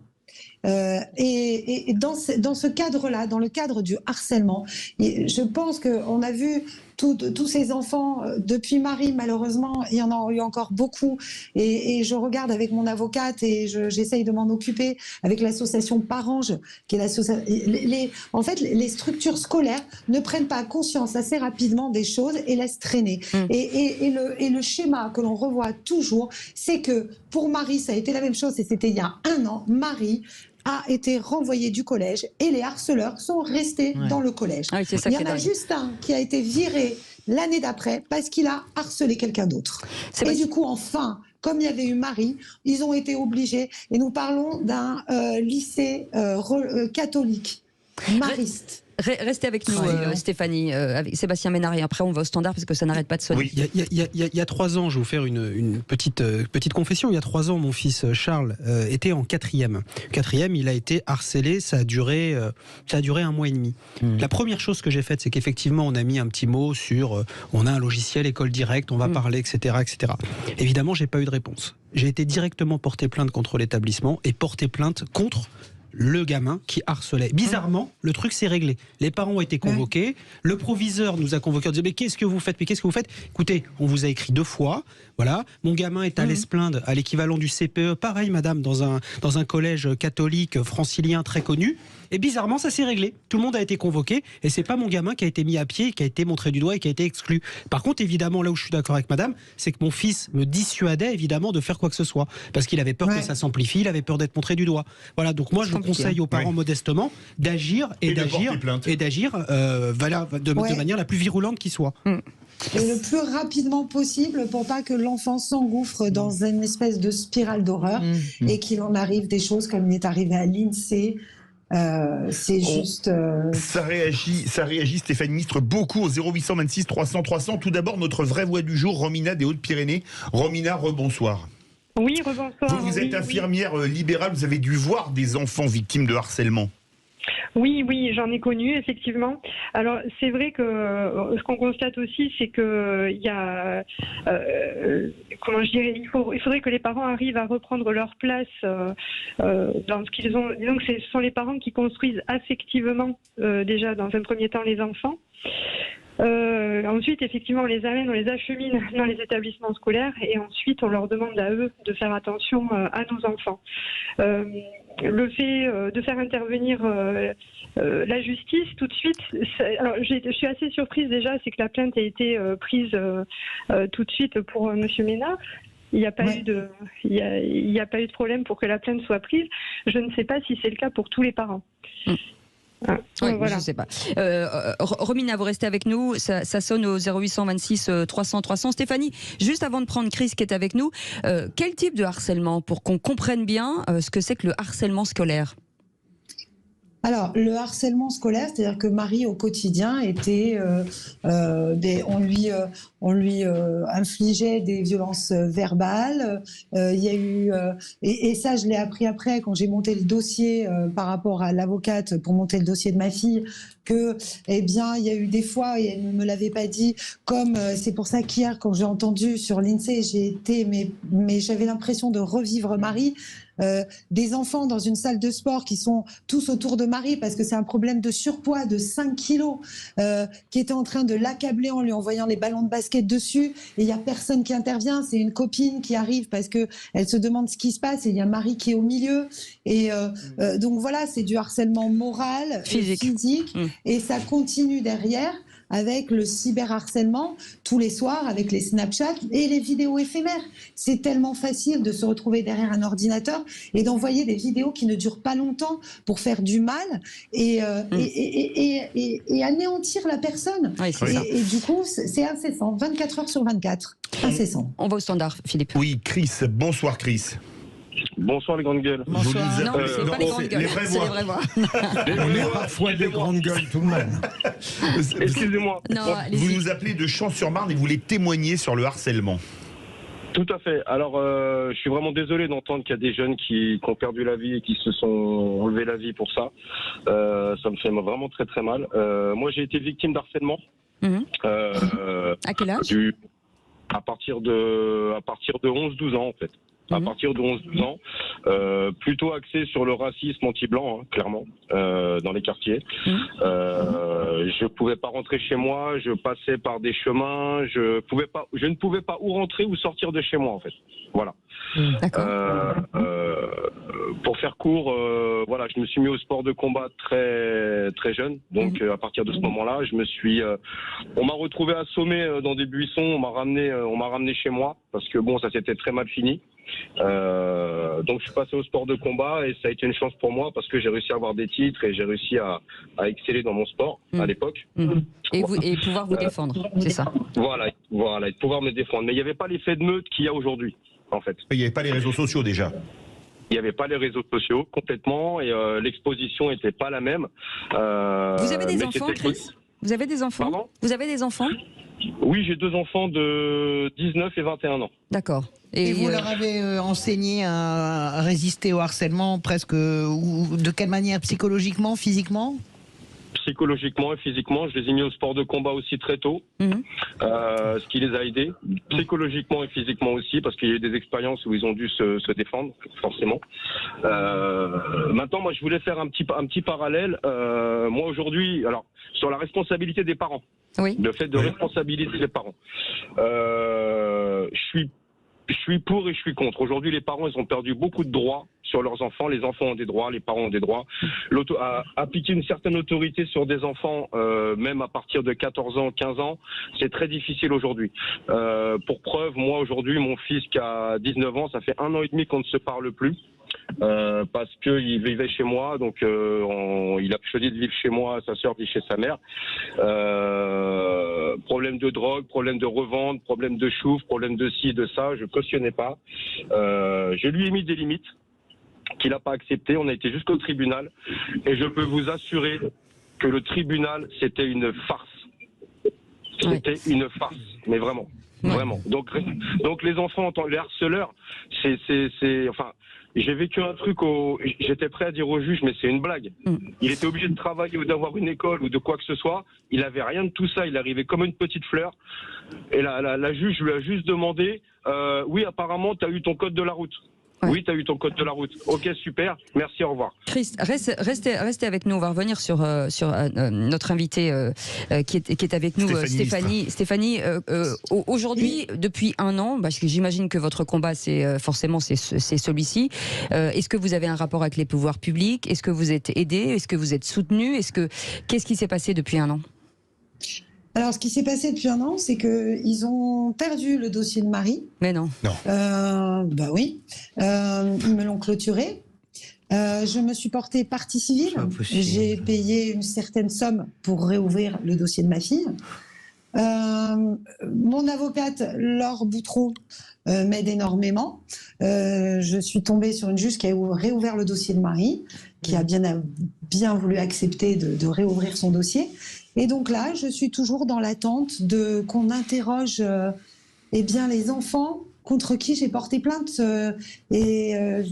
Et dans ce cadre-là, dans le cadre du harcèlement, je pense qu'on a vu tous ces enfants, depuis Marie, malheureusement, il y en a eu encore beaucoup. Et je regarde avec mon avocate et j'essaye de m'en occuper avec l'association Parange, qui est l'association. En fait, les structures scolaires ne prennent pas conscience assez rapidement des choses et laissent traîner. Et le schéma que l'on revoit toujours, c'est que pour Marie, ça a été la même chose, et c'était il y a 1 an. Marie a été renvoyé du collège et les harceleurs sont restés dans le collège. Ah oui, il y en a juste un qui a été viré l'année d'après parce qu'il a harcelé quelqu'un d'autre. Et du coup, enfin, comme il y avait eu Marie, ils ont été obligés, et nous parlons d'un lycée catholique, mariste. Restez avec nous, Stéphanie, avec Sébastien Ménari. Après, on va au standard parce que ça n'arrête pas de sonner. Oui. Il y a 3 ans, je vais vous faire une petite confession. Il y a 3 ans, mon fils Charles était en 4e. 4e, il a été harcelé. Ça a duré 1 mois et demi. La première chose que j'ai faite, c'est qu'effectivement, on a mis un petit mot sur on a un logiciel école directe, on va parler, etc., etc. Évidemment, j'ai pas eu de réponse. J'ai été directement porté plainte contre l'établissement et porté plainte contre le gamin qui harcelait. Bizarrement, le truc s'est réglé. Les parents ont été convoqués. Le proviseur nous a convoqués. On disait, mais qu'est-ce que vous faites ? Écoutez, on vous a écrit 2 fois. Voilà. Mon gamin est allé se plaindre à l'équivalent du CPE. Pareil, madame, dans un collège catholique francilien très connu. Et bizarrement, ça s'est réglé. Tout le monde a été convoqué. Et c'est pas mon gamin qui a été mis à pied, qui a été montré du doigt et qui a été exclu. Par contre, évidemment, là où je suis d'accord avec madame, c'est que mon fils me dissuadait évidemment de faire quoi que ce soit. Parce qu'il avait peur que ça s'amplifie, il avait peur d'être montré du doigt. Voilà. Donc moi, je conseille aux parents modestement d'agir de manière la plus virulente qui soit. Et le plus rapidement possible pour pas que l'enfant s'engouffre dans une espèce de spirale d'horreur et qu'il en arrive des choses comme il est arrivé à l'INSEE. C'est juste. Ça réagit, Stéphanie Ministre, beaucoup au 0826 300 300. Tout d'abord, notre vraie voix du jour, Romina des Hautes-Pyrénées. Romina, rebonsoir. Oui, rebonsoir. Vous êtes infirmière libérale, vous avez dû voir des enfants victimes de harcèlement. Oui, j'en ai connu, effectivement. Alors, c'est vrai que ce qu'on constate aussi, c'est que il y a, il faudrait que les parents arrivent à reprendre leur place dans ce qu'ils ont. Disons que ce sont les parents qui construisent affectivement, déjà, dans un premier temps, les enfants. Ensuite, effectivement, on les amène, on les achemine dans les établissements scolaires et ensuite, on leur demande à eux de faire attention à nos enfants. Le fait de faire intervenir la justice tout de suite, alors je suis assez surprise déjà, c'est que la plainte a été prise tout de suite pour Monsieur Ménard. Il n'y a pas eu de problème pour que la plainte soit prise. Je ne sais pas si c'est le cas pour tous les parents. Voilà. Je ne sais pas. Romina, vous restez avec nous. Ça sonne au 0826 300 300. Stéphanie, juste avant de prendre Chris qui est avec nous, quel type de harcèlement pour qu'on comprenne bien ce que c'est que le harcèlement scolaire ? Alors, le harcèlement scolaire, c'est-à-dire que Marie, au quotidien, était, on lui infligeait des violences verbales. Il y a eu, et ça, je l'ai appris après, quand j'ai monté le dossier par rapport à l'avocate pour monter le dossier de ma fille, que, eh bien, il y a eu des fois, et elle ne me l'avait pas dit, comme c'est pour ça qu'hier, quand j'ai entendu sur l'INSEE, j'ai été, mais j'avais l'impression de revivre Marie. Des enfants dans une salle de sport qui sont tous autour de Marie parce que c'est un problème de surpoids de 5 kilos qui était en train de l'accabler en lui envoyant les ballons de basket dessus et il n'y a personne qui intervient, c'est une copine qui arrive parce que elle se demande ce qui se passe et il y a Marie qui est au milieu et donc voilà, c'est du harcèlement moral, physique et ça continue derrière avec le cyberharcèlement tous les soirs, avec les Snapchat et les vidéos éphémères. C'est tellement facile de se retrouver derrière un ordinateur et d'envoyer des vidéos qui ne durent pas longtemps pour faire du mal et anéantir la personne. Oui, et du coup, c'est incessant, 24 heures sur 24. Incessant. On va au standard, Philippe. Oui, Chris. Bonsoir, Chris. Bonsoir les grandes gueules. Bonsoir. Non, c'est pas les grandes gueules, c'est les vraies voix. On est parfois des grandes gueules tout de même. Excusez-moi. Vous nous appelez de Champs-sur-Marne et vous voulez témoigner sur le harcèlement. Tout à fait. Alors, je suis vraiment désolé d'entendre qu'il y a des jeunes qui ont perdu la vie et qui se sont enlevés la vie pour ça. Ça me fait vraiment très très mal. Moi, j'ai été victime d'harcèlement. À quel âge ? À partir de 11-12 ans en fait. À partir de 11-12 ans, plutôt axé sur le racisme anti-blanc, clairement, dans les quartiers. Je pouvais pas rentrer chez moi, je passais par des chemins, je ne pouvais pas où rentrer ou sortir de chez moi, en fait. Voilà. Pour faire court, voilà, je me suis mis au sport de combat très très jeune. Donc à partir de ce moment-là, on m'a retrouvé assommé dans des buissons, on m'a ramené chez moi parce que bon, ça s'était très mal fini. Donc je suis passé au sport de combat et ça a été une chance pour moi parce que j'ai réussi à avoir des titres et j'ai réussi à exceller dans mon sport à l'époque. Et pouvoir vous défendre, c'est ça. Voilà, et pouvoir me défendre. Mais il n'y avait pas l'effet de meute qu'il y a aujourd'hui, en fait. Il n'y avait pas les réseaux sociaux déjà. Il n'y avait pas les réseaux sociaux complètement et l'exposition n'était pas la même. Vous avez des enfants, Chris ? Vous avez des enfants ? Pardon ? Vous avez des enfants ? Oui, j'ai 2 enfants de 19 et 21 ans. D'accord. Et vous leur avez enseigné à résister au harcèlement presque, ou de quelle manière ? Psychologiquement, physiquement ? Psychologiquement et physiquement, je les ai mis au sport de combat aussi très tôt, ce qui les a aidés, psychologiquement et physiquement aussi, parce qu'il y a eu des expériences où ils ont dû se défendre, forcément. Maintenant, moi, je voulais faire un petit parallèle. Moi, aujourd'hui, alors, sur la responsabilité des parents, le fait de responsabiliser les parents, je suis pour et je suis contre. Aujourd'hui, les parents, ils ont perdu beaucoup de droits sur leurs enfants. Les enfants ont des droits, les parents ont des droits. Appliquer une certaine autorité sur des enfants, même à partir de 14 ans, 15 ans, c'est très difficile aujourd'hui. Pour preuve, moi, aujourd'hui, mon fils qui a 19 ans, ça fait 1 an et demi qu'on ne se parle plus. Parce qu'il vivait chez moi, donc il a choisi de vivre chez moi, sa sœur vit chez sa mère. Problème de drogue, problème de revente, problème de chouf, problème de ci, de ça, je cautionnais pas. Je lui ai mis des limites qu'il n'a pas acceptées. On a été jusqu'au tribunal et je peux vous assurer que le tribunal, c'était une farce. C'était une farce, mais vraiment. Vraiment. Donc les enfants, les harceleurs, enfin, j'ai vécu un truc j'étais prêt à dire au juge, mais c'est une blague. Il était obligé de travailler ou d'avoir une école ou de quoi que ce soit. Il avait rien de tout ça. Il arrivait comme une petite fleur. Et la juge lui a juste demandé, oui, apparemment, tu as eu ton code de la route. Oui, tu as eu ton code de la route. Ok, super. Merci, au revoir. Chris, restez avec nous. On va revenir sur notre invité qui est avec nous, Stéphanie. Stéphanie, aujourd'hui, depuis 1 an, parce que j'imagine que votre combat, c'est celui-ci. Est-ce que vous avez un rapport avec les pouvoirs publics ? Est-ce que vous êtes aidé ? Est-ce que vous êtes soutenu ? Qu'est-ce qui s'est passé depuis 1 an ? Alors, ce qui s'est passé depuis 1 an, c'est qu'ils ont perdu le dossier de Marie. Mais non. Bah oui. Ils me l'ont clôturé. Je me suis portée partie civile. J'ai payé une certaine somme pour réouvrir le dossier de ma fille. Mon avocate, Laure Boutron, m'aide énormément. Je suis tombée sur une juge qui a réouvert le dossier de Marie, qui a bien voulu accepter de réouvrir son dossier. Et donc là, je suis toujours dans l'attente qu'on interroge les enfants contre qui j'ai porté plainte. Là, il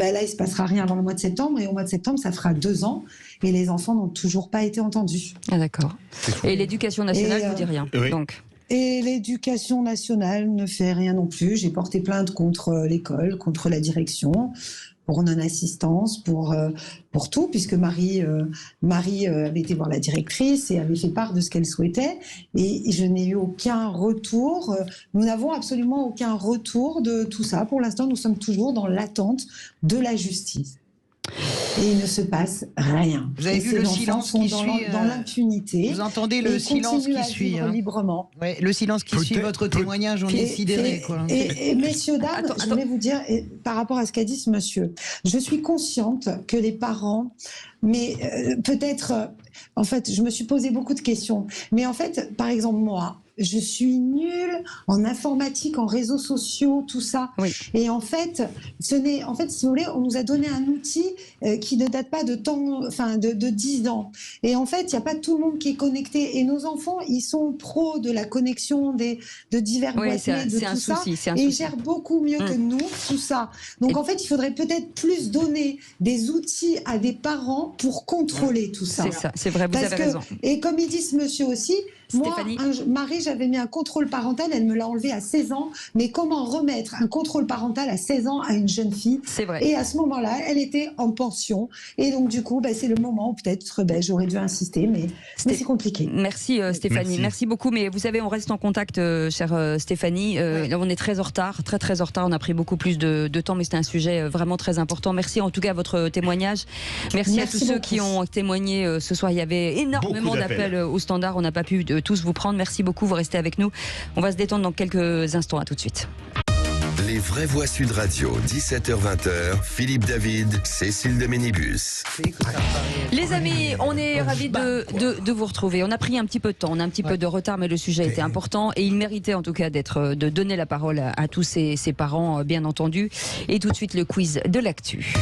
ne se passera rien avant le mois de septembre. Et au mois de septembre, ça fera 2 ans. Et les enfants n'ont toujours pas été entendus. Ah d'accord. Et l'éducation nationale ne vous dit rien donc. Et l'éducation nationale ne fait rien non plus. J'ai porté plainte contre l'école, contre la direction, pour non-assistance, pour tout, puisque Marie avait été voir la directrice et avait fait part de ce qu'elle souhaitait. Et je n'ai eu aucun retour. Nous n'avons absolument aucun retour de tout ça. Pour l'instant, nous sommes toujours dans l'attente de la justice. Et il ne se passe rien. Vous avez vu le silence qui suit dans l'impunité. Vous entendez le silence qui suit librement. Ouais, le silence qui suit votre témoignage, on est sidéré. Et messieurs, dames, je voulais vous dire, par rapport à ce qu'a dit ce monsieur, je suis consciente que les parents, mais peut-être, en fait, je me suis posé beaucoup de questions. Mais en fait, par exemple, moi, je suis nulle en informatique, en réseaux sociaux, tout ça. Oui. Et en fait, si vous voulez, on nous a donné un outil qui ne date pas de 10 ans. Et en fait, il n'y a pas tout le monde qui est connecté. Et nos enfants, ils sont pros de la connexion de divers boîtiers, de tout ça. Et ils gèrent beaucoup mieux que nous, tout ça. Donc en fait, il faudrait peut-être plus donner des outils à des parents pour contrôler tout ça. C'est ça, c'est vrai, vous avez raison. Et comme il dit ce monsieur aussi, Stéphanie. moi, Marie, j'avais mis un contrôle parental, elle me l'a enlevé à 16 ans. Mais comment remettre un contrôle parental à 16 ans à une jeune fille ? C'est vrai. Et à ce moment-là, elle était en pension. Et donc, du coup, c'est le moment où peut-être j'aurais dû insister, mais c'est compliqué. Merci Stéphanie, merci beaucoup. Mais vous savez, on reste en contact, chère Stéphanie. On est très en retard, très en retard. On a pris beaucoup plus de temps, mais c'était un sujet vraiment très important. Merci en tout cas à votre témoignage. Merci à tous ceux qui ont témoigné ce soir. Il y avait énormément d'appels au standard. On n'a pas pu tous vous prendre. Merci beaucoup, vous restez avec nous. On va se détendre dans quelques instants. À tout de suite. Les vraies voix Sud Radio, 17h-20h, Philippe David, Cécile de Ménibus. Les amis, on est ravis de vous retrouver. On a pris un petit peu de temps, on a un petit peu de retard, mais le sujet était important et il méritait en tout cas de donner la parole à tous ses parents, bien entendu. Et tout de suite, le quiz de l'actu.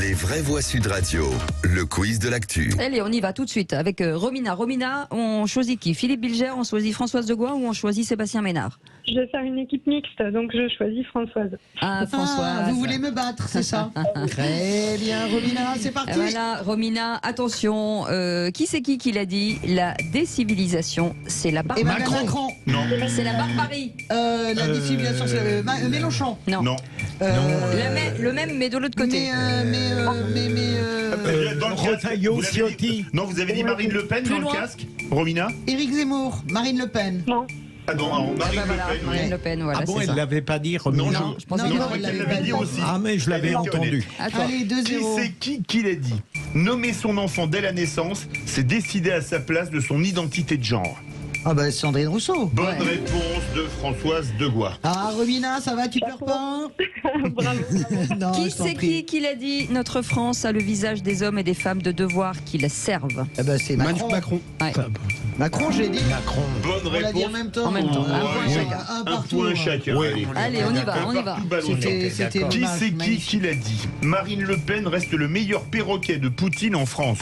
Les vraies voix Sud Radio, le quiz de l'actu. Allez, on y va tout de suite avec Romina. Romina, on choisit qui? Philippe Bilger, on choisit Françoise Degois ou on choisit Sébastien Ménard? Je vais faire une équipe mixte, donc je choisis Françoise. Ah, Françoise. Vous voulez me battre, c'est ça? Très bien, Romina, c'est parti. Voilà, Romina, attention, qui c'est qui l'a dit? La décivilisation, c'est la barbarie. Emmanuel Macron. Non. C'est la barbarie. La décivilisation, c'est Mélenchon. Non. Le même, mais de l'autre côté. Dans le Retailleau, Ciotti. Non, vous avez dit Marine Le Pen dans le casque, Romina? Éric Zemmour, Marine Le Pen. Non. Ah non, Marine Le Pen, voilà. Ah bon, c'est elle ça. l'avait pas dit, Romina? Non, je pensais qu'elle l'avait dit aussi. Ah, mais je l'avais entendu. Allez, 2-0. Qui c'est qui l'a dit? Nommer son enfant dès la naissance, c'est décider à sa place de son identité de genre. Ah bah Sandrine Rousseau. Bonne réponse de Françoise Degois. Ah Romina, ça va, tu pleures pas? Bravo. Non, Qui je t'en c'est prie. qui l'a dit? Notre France a le visage des hommes et des femmes de devoir qui la servent. Eh ben, c'est Macron. Ouais. Macron, j'ai dit. Macron. Bonne On l'a dit en réponse. même temps. En même temps. Ouais, Un point chacun. Un Un partout. point chacun. Ouais. Allez, on y va, on y va. Partout ballonné. C'était Qui dommage, c'est magnifique. qui l'a dit? Marine Le Pen reste le meilleur perroquet de Poutine en France.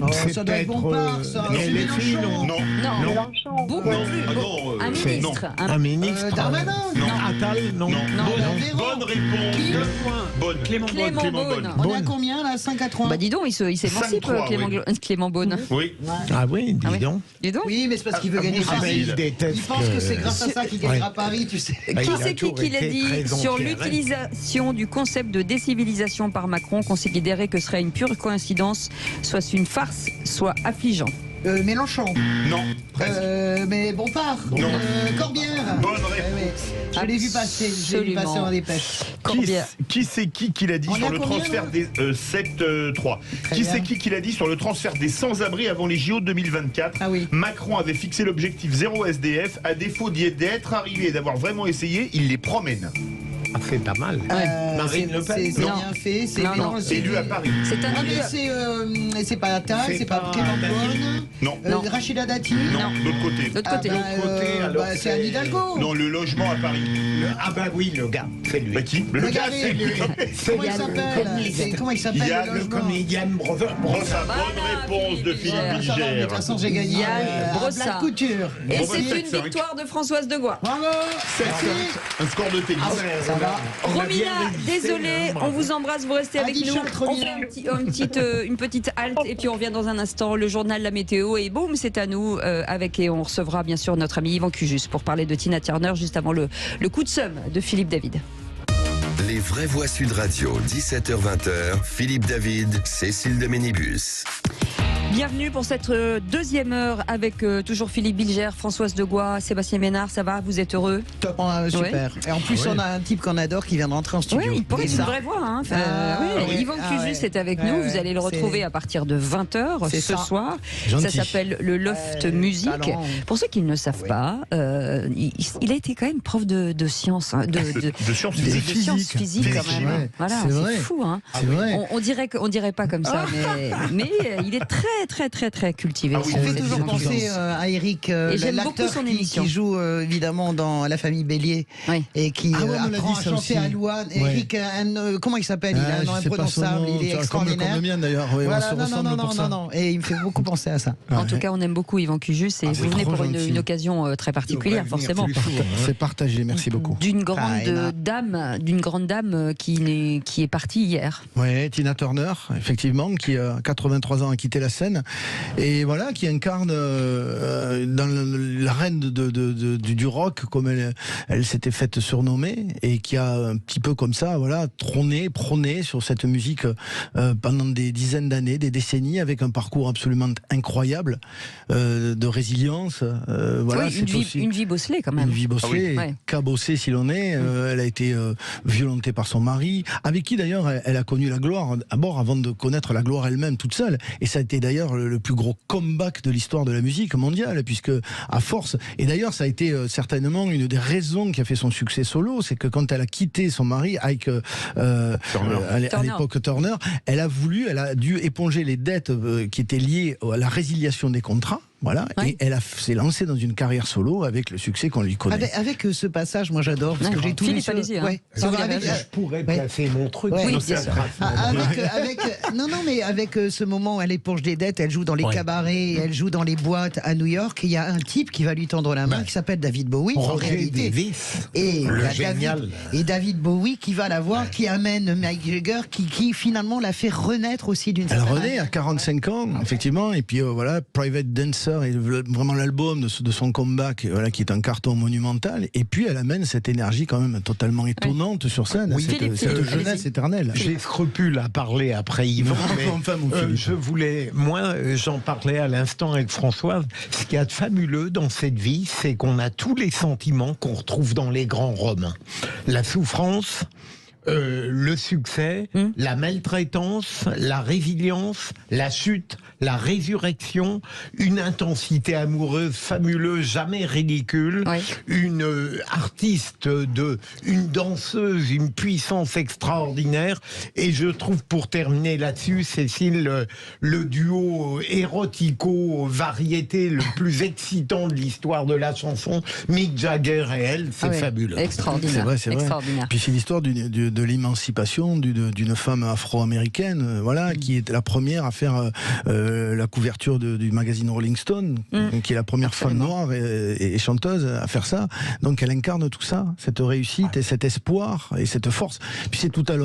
Oh, C'est ça doit être peut-être, Bompard, ça. non, C'est les filles, Mélenchon. Non. Non, Mélenchon. beaucoup Non. plus. Ah non, Un ministre. Un ministre. Darmanin. Non. Attal, non. Non. Véran. Bonne réponse. Qui? Bonne. Clément Beaune. On a combien là? 5 à 3. Bah dis donc, il s'émancipe, 5-3, Clément Beaune. Oui. Ah oui, dis donc. Dis donc. Oui, mais c'est parce qu'il veut Ah, gagner ah, Paris. mais il déteste Il pense que c'est grâce à ça qu'il gagnera Paris, tu sais. Bah, il Qui a c'est toujours qui l'a été dit très sur enterré. l'utilisation du concept de décivilisation par Macron, considéré que ce serait une pure coïncidence, soit une farce, soit affligeant? Mélenchon. Non. Presque. Mais Bompard. Non. Corbière. Bonne Ouais, réponse. ouais. Je l'ai vu passer. Je l'ai vu passer en dépêche. Corbière. Qui c'est qui l'a dit On sur a le combien, transfert là des 7-3 Très Qui bien. c'est qui l'a dit sur le transfert des sans-abri avant les JO 2024? Ah oui. Macron avait fixé l'objectif 0 SDF. À défaut d'être arrivé et d'avoir vraiment essayé, il les promène. Ah, c'est pas mal. Marine Le Pen. C'est Non. bien fait. C'est Non, non. c'est Élu à Paris. C'est un Ah, mais élu. c'est pas Attal, C'est c'est pas pas Clément Dati. Beaune. Non. Non. Rachida Dati. Non, de l'autre côté. De l'autre Ah côté. bah, c'est Anne Hidalgo. Non, le logement à Paris. Ah bah oui, le gars, c'est lui. Bah qui? Le gars, Regardez, c'est lui. Comment il s'appelle? Comment il s'appelle Yann, le le logement? Comédien Brother. Brossa, Voilà, bonne réponse de Philippe Philippe Bilger. Ça va, mais de Bilger. toute façon, j'ai gagné. Yann Brossa. Black couture. Et Bon, bah, c'est 7-5. une victoire de Françoise Degois. Bravo. Un score de tennis. Ça va. Romina, désolé, on vous embrasse, vous restez avec Adi nous. Charte, On Romina. fait une petite halte et puis on revient dans un instant. Le journal, la météo et boum, c'est à nous et on recevra bien sûr notre ami Yvan Cujus pour parler de Tina Turner juste avant le coup de seum de Philippe David. Les vraies voix Sud Radio, 17h-20h, Philippe David, Cécile de Ménibus. Bienvenue pour cette deuxième heure avec toujours Philippe Bilger, Françoise Degois, Sébastien Ménard. Ça va? Vous êtes heureux? Top, super. Et en plus, on a un type qu'on adore qui vient de rentrer en studio. Oui, il porte Et une ça, vraie voix. Hein. ouais. Yvan Ah Cujus ouais. est avec Ouais, nous. ouais. Vous allez le retrouver C'est- à partir de 20h C'est ce ça. soir. Gentil. Ça s'appelle le Loft Musique. talent. Pour ceux qui ne le savent pas, il a été quand même prof de sciences, hein, De sciences de physiques. sciences physiques quand Physique, même. ouais. Voilà, C'est c'est vrai. fou. Hein. C'est vrai. On dirait pas comme ça, mais il est très cultivé. Ah oui, ce On fait c'est toujours bien, penser à Eric, Et j'aime beaucoup l'acteur son qui émission. joue évidemment dans La Famille Bélier Oui. et qui Ah ouais, on l'a apprend dit, à ça chanter aussi. à Louane. Ouais. Eric, comment il s'appelle? Il a un nom je sais pas son imprononçable, nom, il est comme extraordinaire. le mien d'ailleurs, oui, Voilà, on se non, ressemble non, pour ça. non, et il me fait beaucoup penser à ça. En tout cas, on aime beaucoup Yvan Cujus et Ah, vous c'est venez trop pour gentil. une occasion très particulière, forcément. C'est partagé, merci beaucoup. D'une grande Tina. dame qui est partie hier. Oui, Tina Turner, effectivement, qui a 83 ans a quitté la scène et voilà, qui incarne dans la reine du rock comme elle s'était faite surnommer et qui a un petit peu comme ça, voilà, prôné sur cette musique pendant des dizaines d'années, des décennies, avec un parcours absolument incroyable de résilience. Voilà, Oui, c'est une vie bosselée quand même. Une vie bosselée, Ouais. cabossée s'il en est. Elle a été violentée par son mari, avec qui d'ailleurs elle a connu la gloire, d'abord avant de connaître la gloire elle-même toute seule. Et ça a été d'ailleurs d'ailleurs le plus gros comeback de l'histoire de la musique mondiale, puisque à force, et d'ailleurs ça a été certainement une des raisons qui a fait son succès solo, c'est que quand elle a quitté son mari, Ike à l'époque Turner, elle a dû éponger les dettes qui étaient liées à la résiliation des contrats. Voilà, et elle s'est lancée dans une carrière solo avec le succès qu'on lui connaît. Avec ce passage, moi j'adore, parce que j'ai tout Philippe, allez-y. Je pourrais placer mon truc. Oui, bien sûr. Avec ce moment où elle éponge des dettes, elle joue dans les cabarets, elle joue dans les boîtes à New York, il y a un type qui va lui tendre la main qui s'appelle David Bowie. Roger Davis, et David Bowie qui va la voir, qui amène Mick Jagger, qui finalement l'a fait renaître aussi d'une certaine manière. Elle renaît à 45 ans, effectivement, et puis voilà, Private Dancer est vraiment l'album de son comeback, voilà, qui est un carton monumental, et puis elle amène cette énergie quand même totalement étonnante sur scène, cette jeunesse éternelle. J'ai scrupule à parler après Yvan, mais j'en parlais à l'instant avec Françoise, ce qu'il y a de fabuleux dans cette vie, c'est qu'on a tous les sentiments qu'on retrouve dans les grands romains. La souffrance, le succès, la maltraitance, la résilience, la chute, la résurrection, une intensité amoureuse fabuleuse, jamais ridicule, une artiste, une danseuse, une puissance extraordinaire. Et je trouve, pour terminer là-dessus, Cécile, le duo érotico-variété le plus excitant de l'histoire de la chanson, Mick Jagger et elle, c'est fabuleux. Extraordinaire. C'est vrai. Puis c'est l'histoire de l'émancipation d'une femme afro-américaine, voilà, qui est la première à faire la couverture du magazine Rolling Stone, qui est la première femme noire et chanteuse à faire ça. Donc elle incarne tout ça, cette réussite et cet espoir et cette force. Puis c'est tout à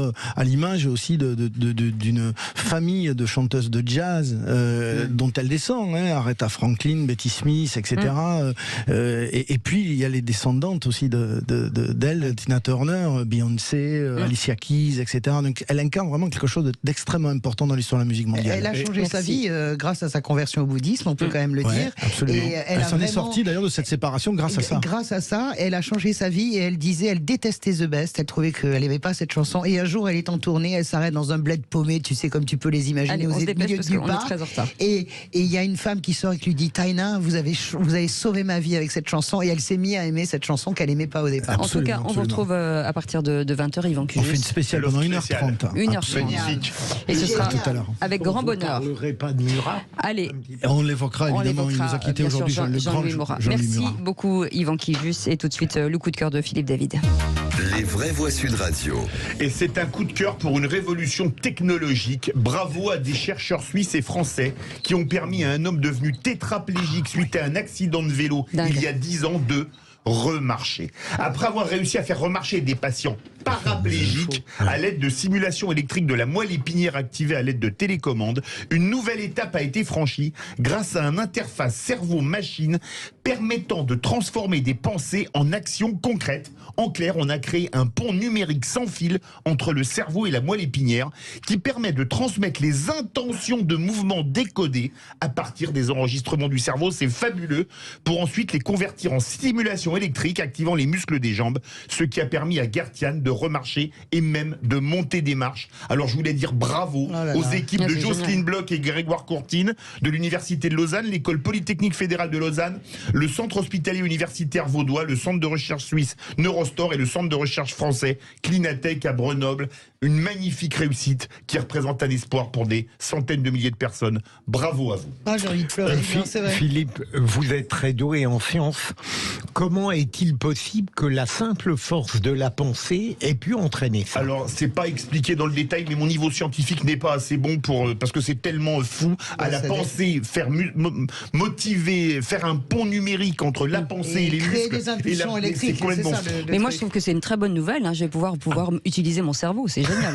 l'image aussi d'une famille de chanteuses de jazz dont elle descend, Aretha Franklin, Betty Smith, etc. Et puis il y a les descendantes aussi d'elle, Tina Turner, Beyoncé, Alicia Keys, etc. Donc elle incarne vraiment quelque chose d'extrêmement important dans l'histoire de la musique mondiale. Elle a changé sa vie grâce à sa conversion au bouddhisme, on peut quand même le dire. Absolument. Et elle s'en est sortie d'ailleurs de cette séparation grâce à ça. Grâce à ça, elle a changé sa vie et elle disait, elle détestait The Best, elle trouvait qu'elle n'aimait pas cette chanson. Et un jour, elle est en tournée, elle s'arrête dans un bled paumé, tu sais, comme tu peux les imaginer, au milieu du bar. Et il y a une femme qui sort et qui lui dit, Taina, vous avez sauvé ma vie avec cette chanson. Et elle s'est mise à aimer cette chanson qu'elle n'aimait pas au départ. En tout cas, on vous retrouve à partir de 20 h, Yvan Cugus. On fait une spéciale pendant 1h30. 1h30. Et ce sera tout à l'heure. Avec grand bonheur. On ne parlerait pas de Murat. Allez. On l'évoquera évidemment, il nous a quittés aujourd'hui, Jean-Louis Murat. Merci beaucoup Yvan Cugus, et tout de suite le coup de cœur de Philippe David. Les vraies voix Sud Radio. Et c'est un coup de cœur pour une révolution technologique. Bravo à des chercheurs suisses et français qui ont permis à un homme devenu tétraplégique suite à un accident de vélo il y a 10 ans de remarcher. Après avoir réussi à faire remarcher des patients paraplégiques à l'aide de simulations électriques de la moelle épinière activée à l'aide de télécommande, une nouvelle étape a été franchie grâce à une interface cerveau-machine permettant de transformer des pensées en actions concrètes. En clair, on a créé un pont numérique sans fil entre le cerveau et la moelle épinière qui permet de transmettre les intentions de mouvements décodés à partir des enregistrements du cerveau. C'est fabuleux, pour ensuite les convertir en stimulation électrique activant les muscles des jambes, ce qui a permis à Gertian de remarcher et même de monter des marches. Alors je voulais dire bravo aux équipes de Jocelyne Bloch et Grégoire Courtine de l'Université de Lausanne, l'École Polytechnique Fédérale de Lausanne, le Centre Hospitalier Universitaire Vaudois, le Centre de Recherche Suisse Neurostor et le Centre de Recherche Français Clinatech à Grenoble. Une magnifique réussite qui représente un espoir pour des centaines de milliers de personnes. Bravo à vous. J'ai envie de pleurer. C'est vrai. Philippe, vous êtes très doué en sciences. Comment est-il possible que la simple force de la pensée ait pu entraîner ça? Alors, c'est pas expliqué dans le détail, mais mon niveau scientifique n'est pas assez bon parce que c'est tellement fou à la pensée, faire motiver, faire un pont numérique entre la pensée et les muscles. Des impulsions électriques. Mais moi, je trouve que c'est une très bonne nouvelle. Je vais pouvoir utiliser mon cerveau. C'est génial.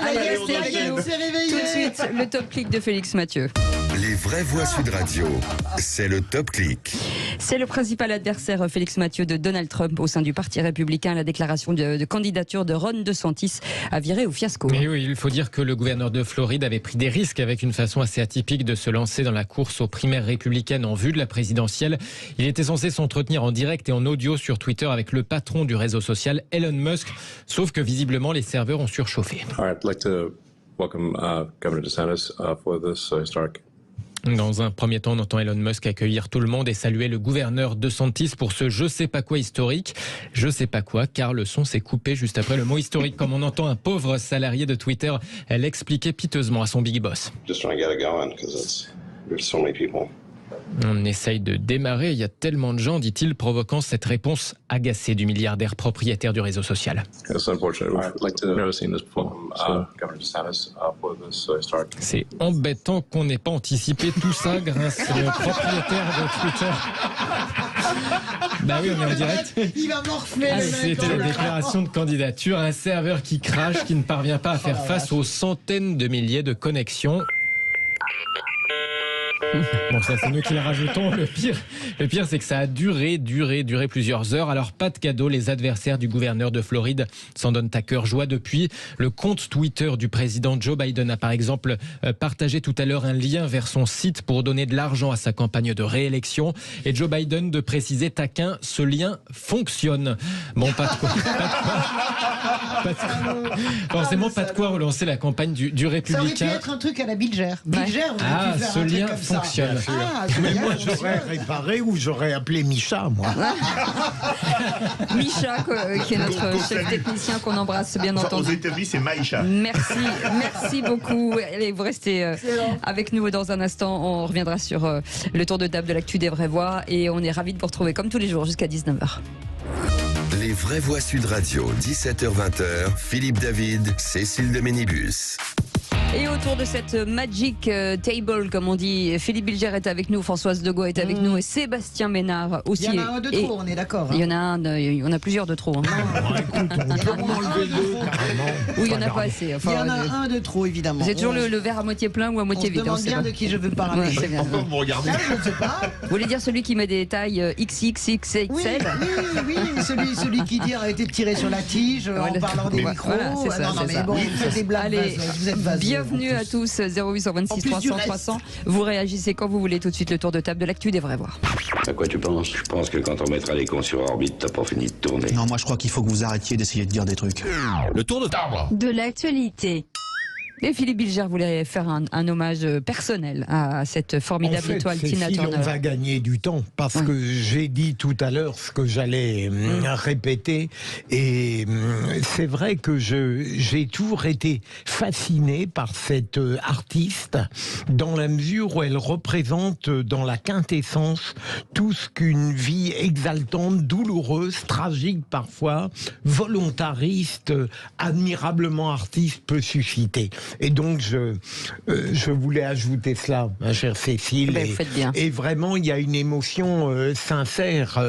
Allez, restez avec nous. Tout de suite, le top clic de Félix Mathieu. Les vraies voix Sud Radio, c'est le top clic. C'est le principal adversaire, Félix Mathieu, de Donald Trump au sein du Parti républicain. La déclaration de candidature de Ron DeSantis a viré au fiasco. Mais oui, il faut dire que le gouverneur de Floride avait pris des risques avec une façon assez atypique de se lancer dans la course aux primaires républicaines en vue de la présidentielle. Il était censé s'entretenir en direct et en audio sur Twitter avec le patron du réseau social Elon Musk, sauf que visiblement les serveurs ont surchauffé. welcome Governor DeSantis for this historic. Dans un premier temps, on entend Elon Musk accueillir tout le monde et saluer le gouverneur DeSantis pour ce je sais pas quoi historique. Je sais pas quoi, car le son s'est coupé juste après le mot historique, comme on entend un pauvre salarié de Twitter l'expliquer piteusement à son big boss. Just trying to get it going because there's so many people. On essaye de démarrer, il y a tellement de gens, dit-il, provoquant cette réponse agacée du milliardaire propriétaire du réseau social. C'est embêtant qu'on n'ait pas anticipé tout ça, grince le propriétaire de Twitter. Bah oui, on est en direct. Il va morfler. C'était la déclaration de candidature, un serveur qui crache, qui ne parvient pas à faire face aux centaines de milliers de connexions. Bon, ça c'est nous qui le rajoutons. Le pire c'est que ça a duré plusieurs heures. Alors pas de cadeau, les adversaires du gouverneur de Floride s'en donnent à cœur joie depuis. Le compte Twitter du président Joe Biden a par exemple partagé tout à l'heure un lien vers son site pour donner de l'argent à sa campagne de réélection. Et Joe Biden de préciser taquin, ce lien fonctionne. Bon, pas de quoi. Forcément pas de quoi relancer la campagne du républicain. Ça aurait pu être un truc à la Bilger. Bilger, ah, ce lien fonctionne. Mais moi, j'aurais réparé ou j'aurais appelé Micha, moi. Micha, qui est notre chef technicien qu'on embrasse, bien entendu. Aux États-Unis, c'est Maïcha. Merci beaucoup. Allez, vous restez avec nous dans un instant. On reviendra sur le tour de table de l'actu des vraies voix et on est ravis de vous retrouver comme tous les jours jusqu'à 19h. Les vraies voix Sud Radio, 17h-20h, Philippe David, Cécile de Ménibus. Et autour de cette magic table, comme on dit, Philippe Bilger est avec nous, Françoise Degois est avec nous et Sébastien Ménard aussi. Il y en a un de trop, on est d'accord. Il y en a plusieurs de trop. Hein. Oui, il n'y en a pas assez. Enfin, il y en a un de trop, évidemment. C'est toujours le verre à moitié plein ou à moitié vide. On se demande bien de qui je veux parler. Ouais, c'est bien. Vous regardez. Je ne sais pas. Vous voulez dire celui qui met des tailles XXXXL? Oui, celui qui dit arrêtez de tirer sur la tige en parlant des micros. Voilà, c'est ça, non, mais bon, vous faites des blagues. Allez, vous êtes vaseux. Bienvenue à tous, 0826 300 300. Vous réagissez quand vous voulez. Tout de suite le tour de table de l'actu des vraies voix. À quoi tu penses? Je pense que quand on mettra les cons sur orbite, t'as pas fini de tourner. Non, moi je crois qu'il faut que vous arrêtiez d'essayer de dire des trucs. Le tour de table De l'actualité. Et Philippe Bilger voulait faire un hommage personnel à cette formidable étoile Tina Turner. On va gagner du temps parce que j'ai dit tout à l'heure ce que j'allais répéter et c'est vrai que j'ai toujours été fasciné par cette artiste dans la mesure où elle représente dans la quintessence tout ce qu'une vie exaltante, douloureuse, tragique parfois, volontariste, admirablement artiste peut susciter. Et donc, je voulais ajouter cela, ma chère Cécile. Ben, vous faites bien. Et vraiment, il y a une émotion sincère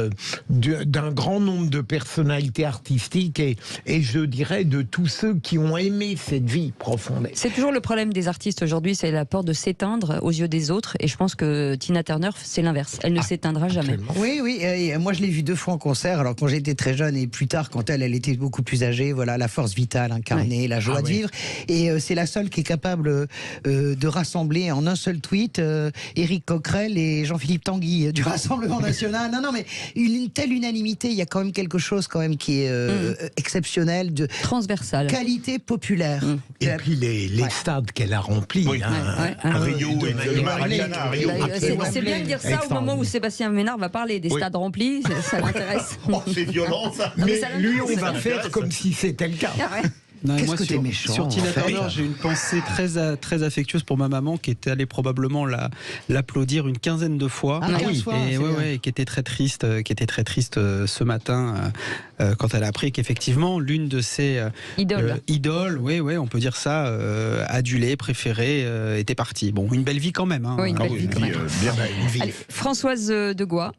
d'un grand nombre de personnalités artistiques et je dirais de tous ceux qui ont aimé cette vie profonde. C'est toujours le problème des artistes aujourd'hui, c'est la peur de s'éteindre aux yeux des autres. Et je pense que Tina Turner, c'est l'inverse. Elle ne s'éteindra jamais. Oui, moi je l'ai vue 2 fois en concert. Alors quand j'étais très jeune et plus tard, quand elle était beaucoup plus âgée, voilà, la force vitale incarnée, la joie de vivre. Et c'est la seule qui est capable de rassembler en un seul tweet Éric Coquerel et Jean-Philippe Tanguy du Rassemblement National. Non, mais une telle unanimité, il y a quand même quelque chose quand même qui est exceptionnel, de transversal, qualité populaire. Et puis les stades qu'elle a remplis. Rio et Mariana. C'est bien de dire ça au moment où Sébastien Ménard va parler des stades remplis, ça l'intéresse. C'est violent ça. Mais lui, on va faire comme si c'était le cas. Non, Qu'est-ce moi, que t'es méchant, sur Tina en fait. Turner, j'ai une pensée très affectueuse pour ma maman qui était allée probablement l'applaudir une quinzaine de fois. Et qui était très triste, ce matin quand elle a appris qu'effectivement l'une de ses idoles, on peut dire ça, adulée, préférée, était partie. Bon, une belle vie quand même. Hein. Oui, une belle vie quand même. Allez, Françoise Degois,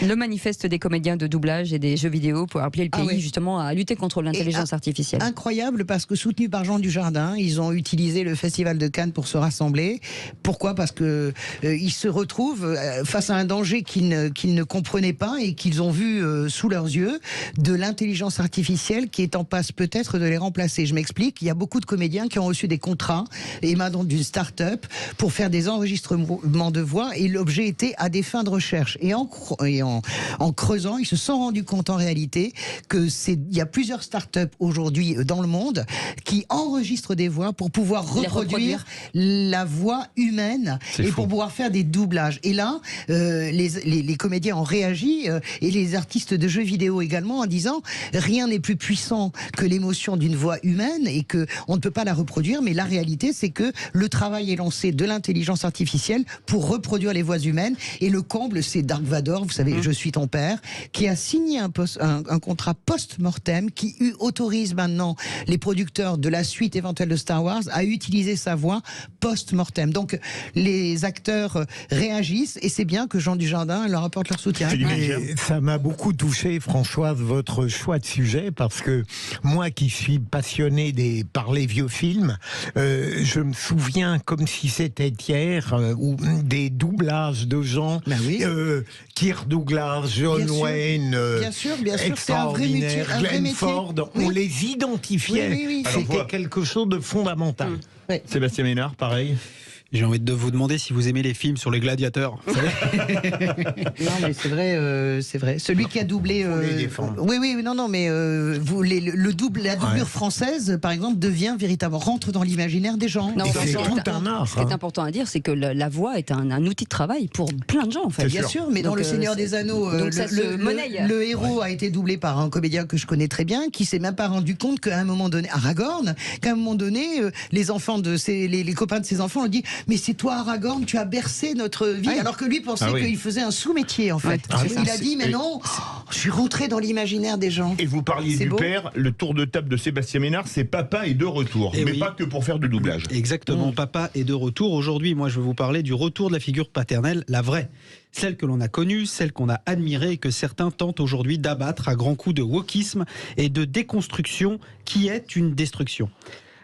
le manifeste des comédiens de doublage et des jeux vidéo pour appeler le pays justement à lutter contre l'intelligence artificielle. Incroyable parce que soutenu par Jean Dujardin, ils ont utilisé le Festival de Cannes pour se rassembler. Pourquoi ? Parce que ils se retrouvent face à un danger qu'ils ne comprenaient pas et qu'ils ont vu sous leurs yeux, de l'intelligence artificielle qui est en passe peut-être de les remplacer. Je m'explique, il y a beaucoup de comédiens qui ont reçu des contrats émanant d'une start-up pour faire des enregistrements de voix et l'objet était à des fins de recherche. Et en en creusant, ils se sont rendus compte en réalité que il y a plusieurs startups aujourd'hui dans le monde qui enregistrent des voix pour pouvoir reproduire la voix humaine et pour pouvoir faire des doublages. Et là, les comédiens ont réagi et les artistes de jeux vidéo également en disant rien n'est plus puissant que l'émotion d'une voix humaine et que on ne peut pas la reproduire. Mais la réalité, c'est que le travail est lancé de l'intelligence artificielle pour reproduire les voix humaines. Et le comble, c'est Dark Vador, vous savez, Je suis ton père, qui a signé un contrat post-mortem qui autorise maintenant les producteurs de la suite éventuelle de Star Wars à utiliser sa voix post-mortem. Donc les acteurs réagissent et c'est bien que Jean Dujardin leur apporte leur soutien. Et ça m'a beaucoup touché, Françoise, votre choix de sujet, parce que moi qui suis passionné par les vieux films, je me souviens comme si c'était hier ou des doublages de gens, Kirk Douglas, John Wayne, extraordinaire, Glenn Ford, on les identifiait. C'était quelque chose de fondamental. Sébastien Ménard, pareil. J'ai envie de vous demander si vous aimez les films sur les gladiateurs. Non, mais c'est vrai, c'est vrai. Celui qui a doublé. La doublure française, par exemple, devient véritablement rentre dans l'imaginaire des gens. Non, c'est tout un art. Ce qui est important à dire, c'est que la voix est un outil de travail pour plein de gens, en fait. Bien sûr, mais dans Le Seigneur des Anneaux, le héros a été doublé par un comédien que je connais très bien, qui s'est même pas rendu compte qu'à un moment donné, Aragorn, les enfants les copains de ses enfants ont dit. Mais c'est toi, Aragorn, tu as bercé notre vie, alors que lui pensait qu'il faisait un sous-métier, en fait. Il a dit, mais non, je suis rentré dans l'imaginaire des gens. Et vous parliez du père, le tour de table de Sébastien Ménard, c'est Papa est de retour, mais pas que pour faire du doublage. Exactement, Papa est de retour. Aujourd'hui, moi, je vais vous parler du retour de la figure paternelle, la vraie. Celle que l'on a connue, celle qu'on a admirée et que certains tentent aujourd'hui d'abattre à grands coups de wokisme et de déconstruction, qui est une destruction.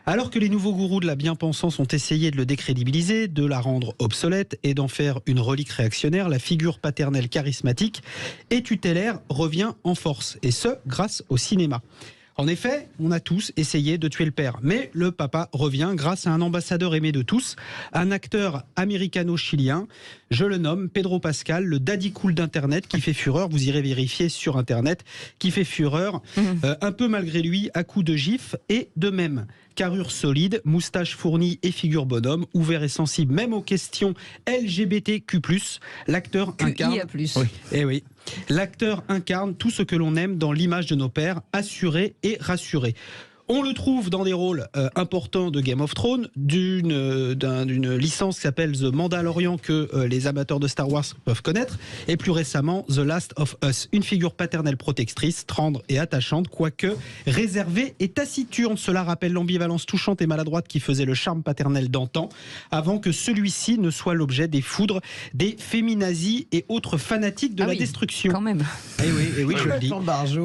Alors que les nouveaux gourous de la bien-pensance ont essayé de le décrédibiliser, de la rendre obsolète et d'en faire une relique réactionnaire, la figure paternelle charismatique et tutélaire revient en force, et ce, grâce au cinéma. En effet, on a tous essayé de tuer le père, mais le papa revient grâce à un ambassadeur aimé de tous, un acteur américano-chilien, je le nomme Pedro Pascal, le daddy cool d'Internet qui fait fureur, vous irez vérifier sur Internet, qui fait fureur, un peu malgré lui, à coups de gifs et de mèmes. Carrure solide, moustache fournie et figure bonhomme, ouvert et sensible même aux questions LGBTQ+, l'acteur incarne... L'acteur incarne tout ce que l'on aime dans l'image de nos pères, assurés et rassurés. On le trouve dans des rôles importants de Game of Thrones, d'une licence qui s'appelle The Mandalorian que les amateurs de Star Wars peuvent connaître, et plus récemment The Last of Us, une figure paternelle protectrice, tendre et attachante, quoique réservée et taciturne. Cela rappelle l'ambivalence touchante et maladroite qui faisait le charme paternel d'antan, avant que celui-ci ne soit l'objet des foudres des féminazis et autres fanatiques de la destruction. Quand même. Et oui, je le dis.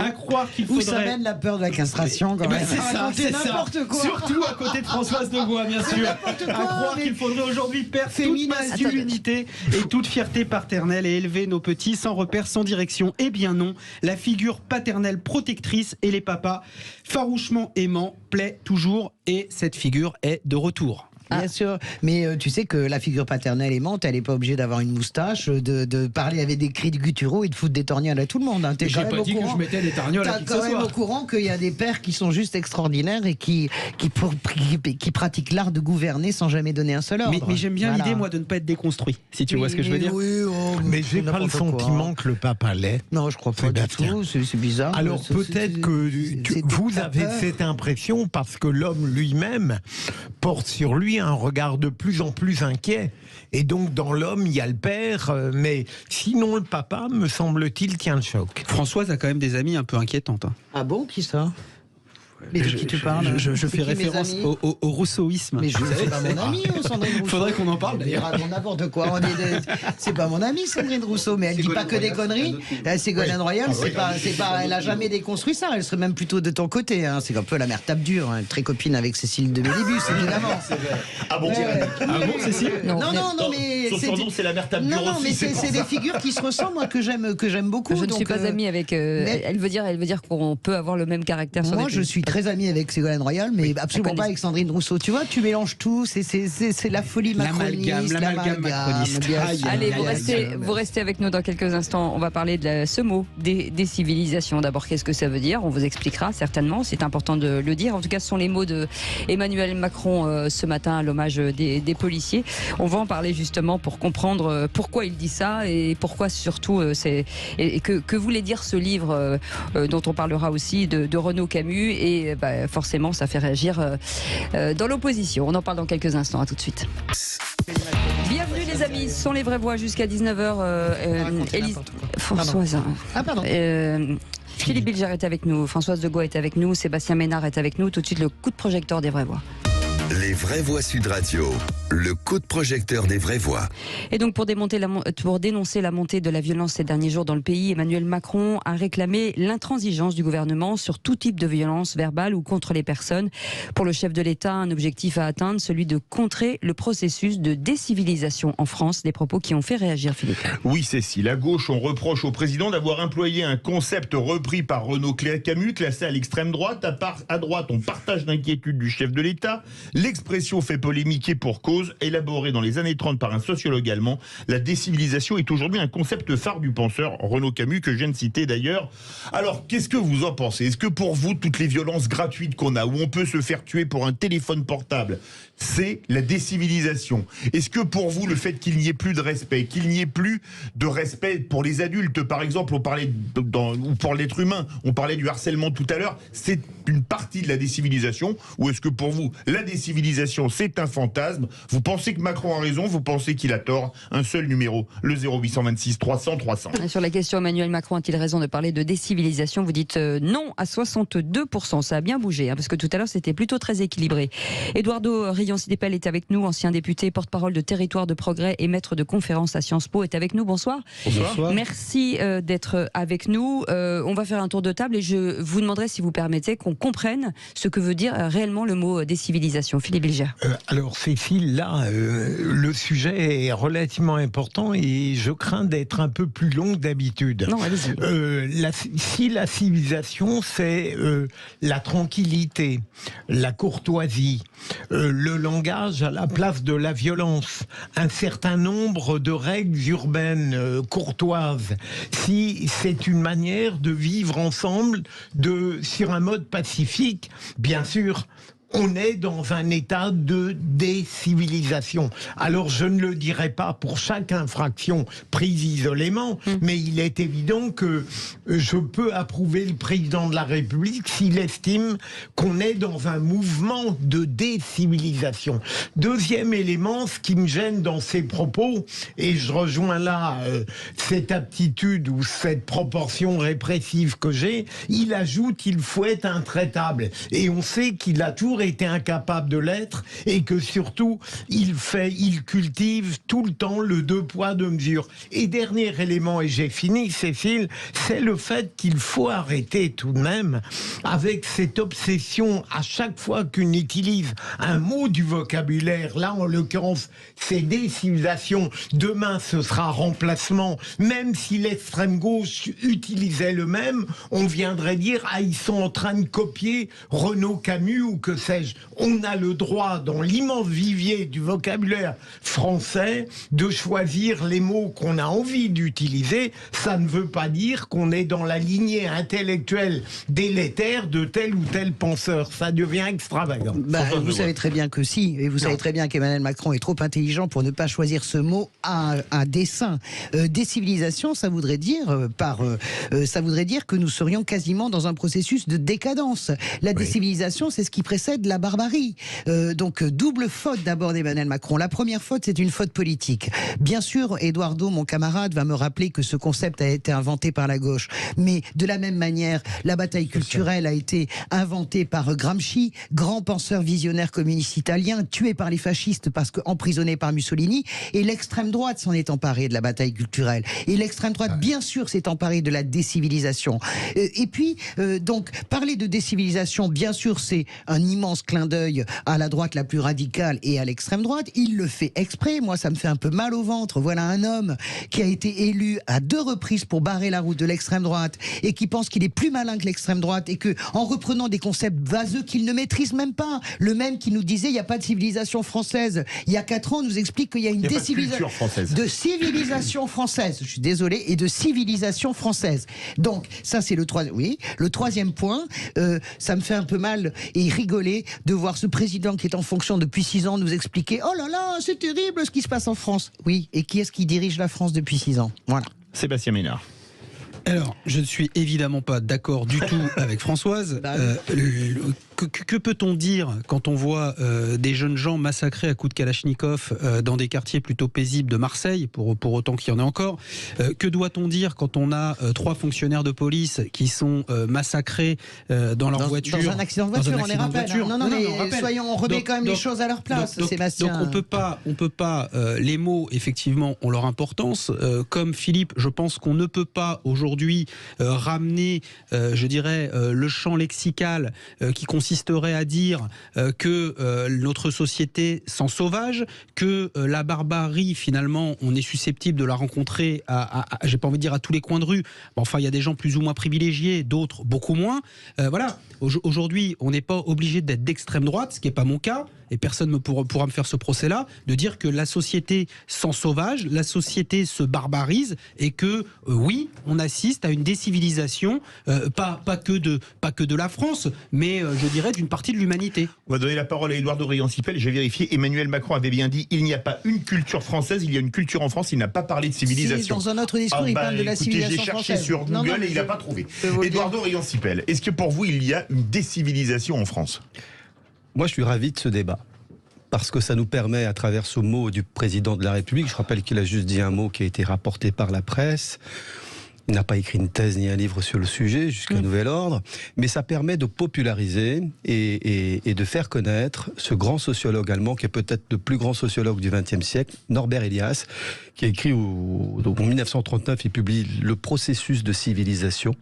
À croire qu'il faudrait... Où ça mène la peur de la castration quand même. C'est n'importe quoi. Surtout à côté de Françoise Degois, bien sûr. À croire qu'il faudrait aujourd'hui perdre toute masculinité et toute fierté paternelle et élever nos petits sans repère, sans direction. Eh bien non, la figure paternelle protectrice et les papas farouchement aimants plaît toujours, et cette figure est de retour. Bien sûr, mais tu sais que la figure paternelle aimante, elle n'est pas obligée d'avoir une moustache, de parler avec des cris de gutturaux et de foutre des torgnoles à tout le monde. Hein. J'ai pas dit que je mettais des torgnoles à qui que ce soit. T'es quand même au courant qu'il y a des pères qui sont juste extraordinaires et qui pratiquent l'art de gouverner sans jamais donner un seul ordre. Mais j'aime bien l'idée, moi, de ne pas être déconstruit, si tu vois ce que je veux dire. Mais j'ai pas le sentiment que le papa l'est. Non, je crois pas du tout, c'est bizarre. Alors peut-être que vous avez cette impression parce que l'homme lui-même porte sur lui un regard de plus en plus inquiet. Et donc, dans l'homme, il y a le père, mais sinon, le papa, me semble-t-il, tient le choc. Françoise a quand même des amies un peu inquiétantes. Ah bon, qui ça ? Mais de qui tu parles ? Je fais référence au rousseauisme. Mais c'est pas mon ami, Sandrine Rousseau. Faudrait qu'on en parle d'ailleurs. N'importe quoi. C'est pas mon amie, Sandrine Rousseau, mais elle dit pas que des conneries. Ségolène Royal, elle a jamais déconstruit ça. Elle serait même plutôt de ton côté. Hein. C'est un peu la mère tape dure, hein. Très copine avec Cécile de Mélibus, évidemment. Ah bon, Cécile ? Non, mais son surnom, c'est la mère tape dure. Non, mais c'est des figures qui se ressemblent, moi, que j'aime beaucoup. Je ne suis pas amie avec. Elle veut dire qu'on peut avoir le même caractère sur moi, je suis très très ami avec Ségolène Royal, mais absolument pas avec Sandrine Rousseau. Tu vois, tu mélanges tout, c'est la folie macroniste, l'amalgame macroniste. Allez, vous restez avec nous dans quelques instants. On va parler de ce mot, décivilisation. D'abord, qu'est-ce que ça veut dire? On vous expliquera certainement, c'est important de le dire. En tout cas, ce sont les mots de Emmanuel Macron ce matin à l'hommage des policiers. On va en parler justement pour comprendre pourquoi il dit ça et pourquoi surtout que voulait dire ce livre dont on parlera aussi de Renaud Camus, et forcément ça fait réagir dans l'opposition. On en parle dans quelques instants, à tout de suite. Bienvenue les amis, ce sont les vraies voix jusqu'à 19h. Françoise. Philippe Bilger est avec nous, Françoise de Gaulle est avec nous, Sébastien Ménard est avec nous. Tout de suite le coup de projecteur des vraies voix. Les vraies voix Sud Radio, le coup de projecteur des vraies voix. Et donc pour dénoncer la montée de la violence ces derniers jours dans le pays, Emmanuel Macron a réclamé l'intransigeance du gouvernement sur tout type de violence verbale ou contre les personnes. Pour le chef de l'État, un objectif à atteindre, celui de contrer le processus de décivilisation en France. Des propos qui ont fait réagir Philippe. Oui Cécile, à gauche on reproche au président d'avoir employé un concept repris par Renaud Camus, classé à l'extrême droite. À droite on partage l'inquiétude du chef de l'État. L'expression fait polémiquer pour cause. Élaborée dans les années 30 par un sociologue allemand, la décivilisation est aujourd'hui un concept phare du penseur Renaud Camus, que je viens de citer d'ailleurs. Alors, qu'est-ce que vous en pensez? Est-ce que pour vous, toutes les violences gratuites qu'on a, où on peut se faire tuer pour un téléphone portable, c'est la décivilisation? Est-ce que pour vous, le fait qu'il n'y ait plus de respect, qu'il n'y ait plus de respect pour les adultes, par exemple, on parlait ou pour l'être humain, on parlait du harcèlement tout à l'heure, c'est une partie de la décivilisation? Ou est-ce que pour vous, la décivilisation, c'est un fantasme? Vous pensez que Macron a raison? Vous pensez qu'il a tort? Un seul numéro, le 0826 300 300. Sur la question, Emmanuel Macron a-t-il raison de parler de décivilisation? Vous dites non à 62%. Ça a bien bougé, parce que tout à l'heure, c'était plutôt très équilibré. Eduardo Rion-Sidépel est avec nous, ancien député, porte-parole de Territoire de Progrès et maître de conférences à Sciences Po, est avec nous. Bonsoir. Bonsoir. Merci d'être avec nous. On va faire un tour de table et je vous demanderai, si vous permettez, qu'on comprenne ce que veut dire réellement le mot décivilisation. Philippe Bilger. Alors Cécile, là, le sujet est relativement important et je crains d'être un peu plus long que d'habitude. Non, allez-y. Si la civilisation, c'est la tranquillité, la courtoisie, le langage à la place de la violence, un certain nombre de règles urbaines courtoises, si c'est une manière de vivre ensemble sur un mode pacifique, bien sûr, on est dans un état de décivilisation. Alors je ne le dirai pas pour chaque infraction prise isolément, mais il est évident que je peux approuver le président de la République s'il estime qu'on est dans un mouvement de décivilisation. Deuxième élément, ce qui me gêne dans ses propos, et je rejoins là cette aptitude ou cette proportion répressive que j'ai, il ajoute qu'il faut être intraitable. Et on sait qu'il a toujours été incapable de l'être et que surtout il cultive tout le temps le 2 poids 2 mesures. Et dernier élément, et j'ai fini Cécile, c'est le fait qu'il faut arrêter tout de même avec cette obsession à chaque fois qu'on utilise un mot du vocabulaire, là en l'occurrence c'est décivilisation, demain ce sera remplacement, même si l'extrême gauche utilisait le même, on viendrait dire ils sont en train de copier Renaud Camus ou que sais-je. On a le droit dans l'immense vivier du vocabulaire français de choisir les mots qu'on a envie d'utiliser. Ça ne veut pas dire qu'on est dans la lignée intellectuelle délétère de tel ou tel penseur. Ça devient extravagant. Vous savez très bien que si, et vous savez très bien qu'Emmanuel Macron est trop intelligent pour ne pas choisir ce mot à dessein. Décivilisation, ça voudrait dire que nous serions quasiment dans un processus de décadence. La décivilisation, c'est ce qui précède la barbarie. Donc double faute d'abord d'Emmanuel Macron. La première faute, c'est une faute politique. Bien sûr, Eduardo, mon camarade, va me rappeler que ce concept a été inventé par la gauche. Mais de la même manière, la bataille culturelle a été inventée par Gramsci, grand penseur visionnaire communiste italien, tué par les fascistes parce qu'emprisonné par Mussolini. Et l'extrême droite s'en est emparée de la bataille culturelle. Et l'extrême droite, bien sûr, s'est emparée de la décivilisation. Et puis, donc, parler de décivilisation, bien sûr, c'est un immense immense clin d'œil à la droite la plus radicale et à l'extrême droite. Il le fait exprès. Moi, ça me fait un peu mal au ventre. Voilà un homme qui a été élu à 2 reprises pour barrer la route de l'extrême droite et qui pense qu'il est plus malin que l'extrême droite et que, en reprenant des concepts vaseux qu'il ne maîtrise même pas, le même qui nous disait il n'y a pas de civilisation française. Il y a 4 ans, on nous explique qu'il y a une décivilisation de civilisation française. Je suis désolé, et de civilisation française. Donc, ça, c'est le troisième. Oui, le troisième point, ça me fait un peu mal et rigoler de voir ce président qui est en fonction depuis 6 ans nous expliquer oh là là, c'est terrible ce qui se passe en France. Oui, et qui est-ce qui dirige la France depuis 6 ans? Voilà. Sébastien Ménard. Alors, je ne suis évidemment pas d'accord du tout avec Françoise. Que peut-on dire quand on voit des jeunes gens massacrés à coups de Kalachnikov dans des quartiers plutôt paisibles de Marseille, pour autant qu'il y en ait encore? Que doit-on dire quand on a 3 fonctionnaires de police qui sont massacrés dans leur voiture? Dans un accident de voiture, on les rappelle. Non, mais soyons, on remet quand même les choses à leur place, Sébastien. Donc on peut pas les mots, effectivement, ont leur importance. Comme Philippe, je pense qu'on ne peut pas aujourd'hui ramener, je dirais, le champ lexical qui consisterait à dire que notre société s'en sauvage, que la barbarie, finalement, on est susceptible de la rencontrer j'ai pas envie de dire à tous les coins de rue. Bon, enfin, il y a des gens plus ou moins privilégiés, d'autres beaucoup moins. Voilà. Aujourd'hui, on n'est pas obligé d'être d'extrême droite, ce qui n'est pas mon cas, et personne ne pourra me faire ce procès-là, de dire que la société s'en sauvage, la société se barbarise, et que, oui, on assiste à une décivilisation, pas que de la France, mais je dirais d'une partie de l'humanité. On va donner la parole à Édouard Dorian-Sipel. J'ai vérifié, Emmanuel Macron avait bien dit il n'y a pas une culture française, il y a une culture en France. Il n'a pas parlé de civilisation. Dans un autre discours, il parle de la civilisation française. J'ai cherché sur française. Google et il n'a pas trouvé. Édouard Dorian-Sipel, est-ce que pour vous il y a une décivilisation en France? Moi, je suis ravi de ce débat. Parce que ça nous permet, à travers ce mot du président de la République, je rappelle qu'il a juste dit un mot qui a été rapporté par la presse. Il n'a pas écrit une thèse ni un livre sur le sujet, jusqu'à nouvel ordre. Mais ça permet de populariser et de faire connaître ce grand sociologue allemand, qui est peut-être le plus grand sociologue du XXe siècle, Norbert Elias, qui a écrit en 1939, il publie Le processus de civilisation,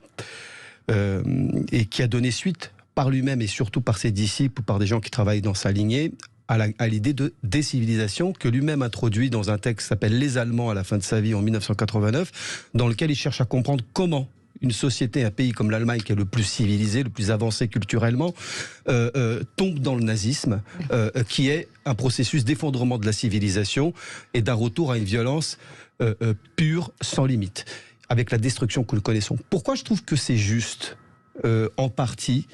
et qui a donné suite par lui-même et surtout par ses disciples ou par des gens qui travaillent dans sa lignée, à l'idée de décivilisation que lui-même introduit dans un texte qui s'appelle Les Allemands à la fin de sa vie en 1989, dans lequel il cherche à comprendre comment une société, un pays comme l'Allemagne, qui est le plus civilisé, le plus avancé culturellement, tombe dans le nazisme, qui est un processus d'effondrement de la civilisation et d'un retour à une violence pure, sans limite, avec la destruction que nous connaissons. Pourquoi je trouve que c'est juste en partie,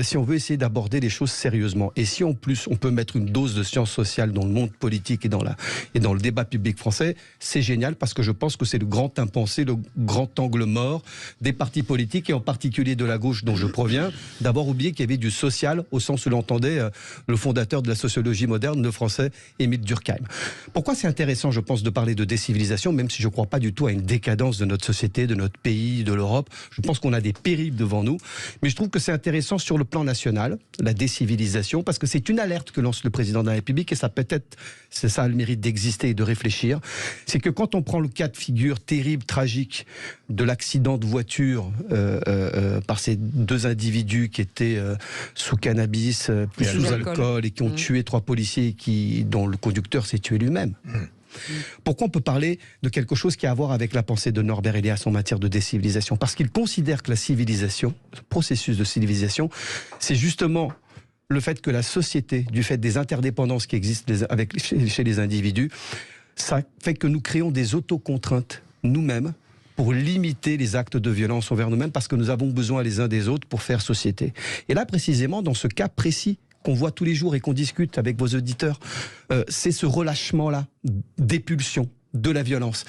si on veut essayer d'aborder les choses sérieusement, et si en plus on peut mettre une dose de sciences sociales dans le monde politique et dans le débat public français, c'est génial, parce que je pense que c'est le grand impensé, le grand angle mort des partis politiques, et en particulier de la gauche dont je proviens, d'avoir oublié qu'il y avait du social au sens où l'entendait le fondateur de la sociologie moderne, le français Émile Durkheim. Pourquoi c'est intéressant, je pense, de parler de décivilisation, même si je ne crois pas du tout à une décadence de notre société, de notre pays, de l'Europe. Je pense qu'on a des périls devant nous, mais je trouve que c'est intéressant sur le plan national, la décivilisation, parce que c'est une alerte que lance le président de la République, et ça a le mérite d'exister et de réfléchir. C'est que quand on prend le cas de figure terrible, tragique, de l'accident de voiture par ces 2 individus qui étaient sous cannabis, puis sous alcool, et qui ont tué 3 policiers, dont le conducteur s'est tué lui-même. Pourquoi on peut parler de quelque chose qui a à voir avec la pensée de Norbert Elias en matière de décivilisation? Parce qu'il considère que la civilisation, le processus de civilisation, c'est justement le fait que la société, du fait des interdépendances qui existent chez les individus, ça fait que nous créons des autocontraintes nous-mêmes pour limiter les actes de violence envers nous-mêmes, parce que nous avons besoin les uns des autres pour faire société. Et là, précisément, dans ce cas précis qu'on voit tous les jours et qu'on discute avec vos auditeurs, c'est ce relâchement-là des pulsions, de la violence.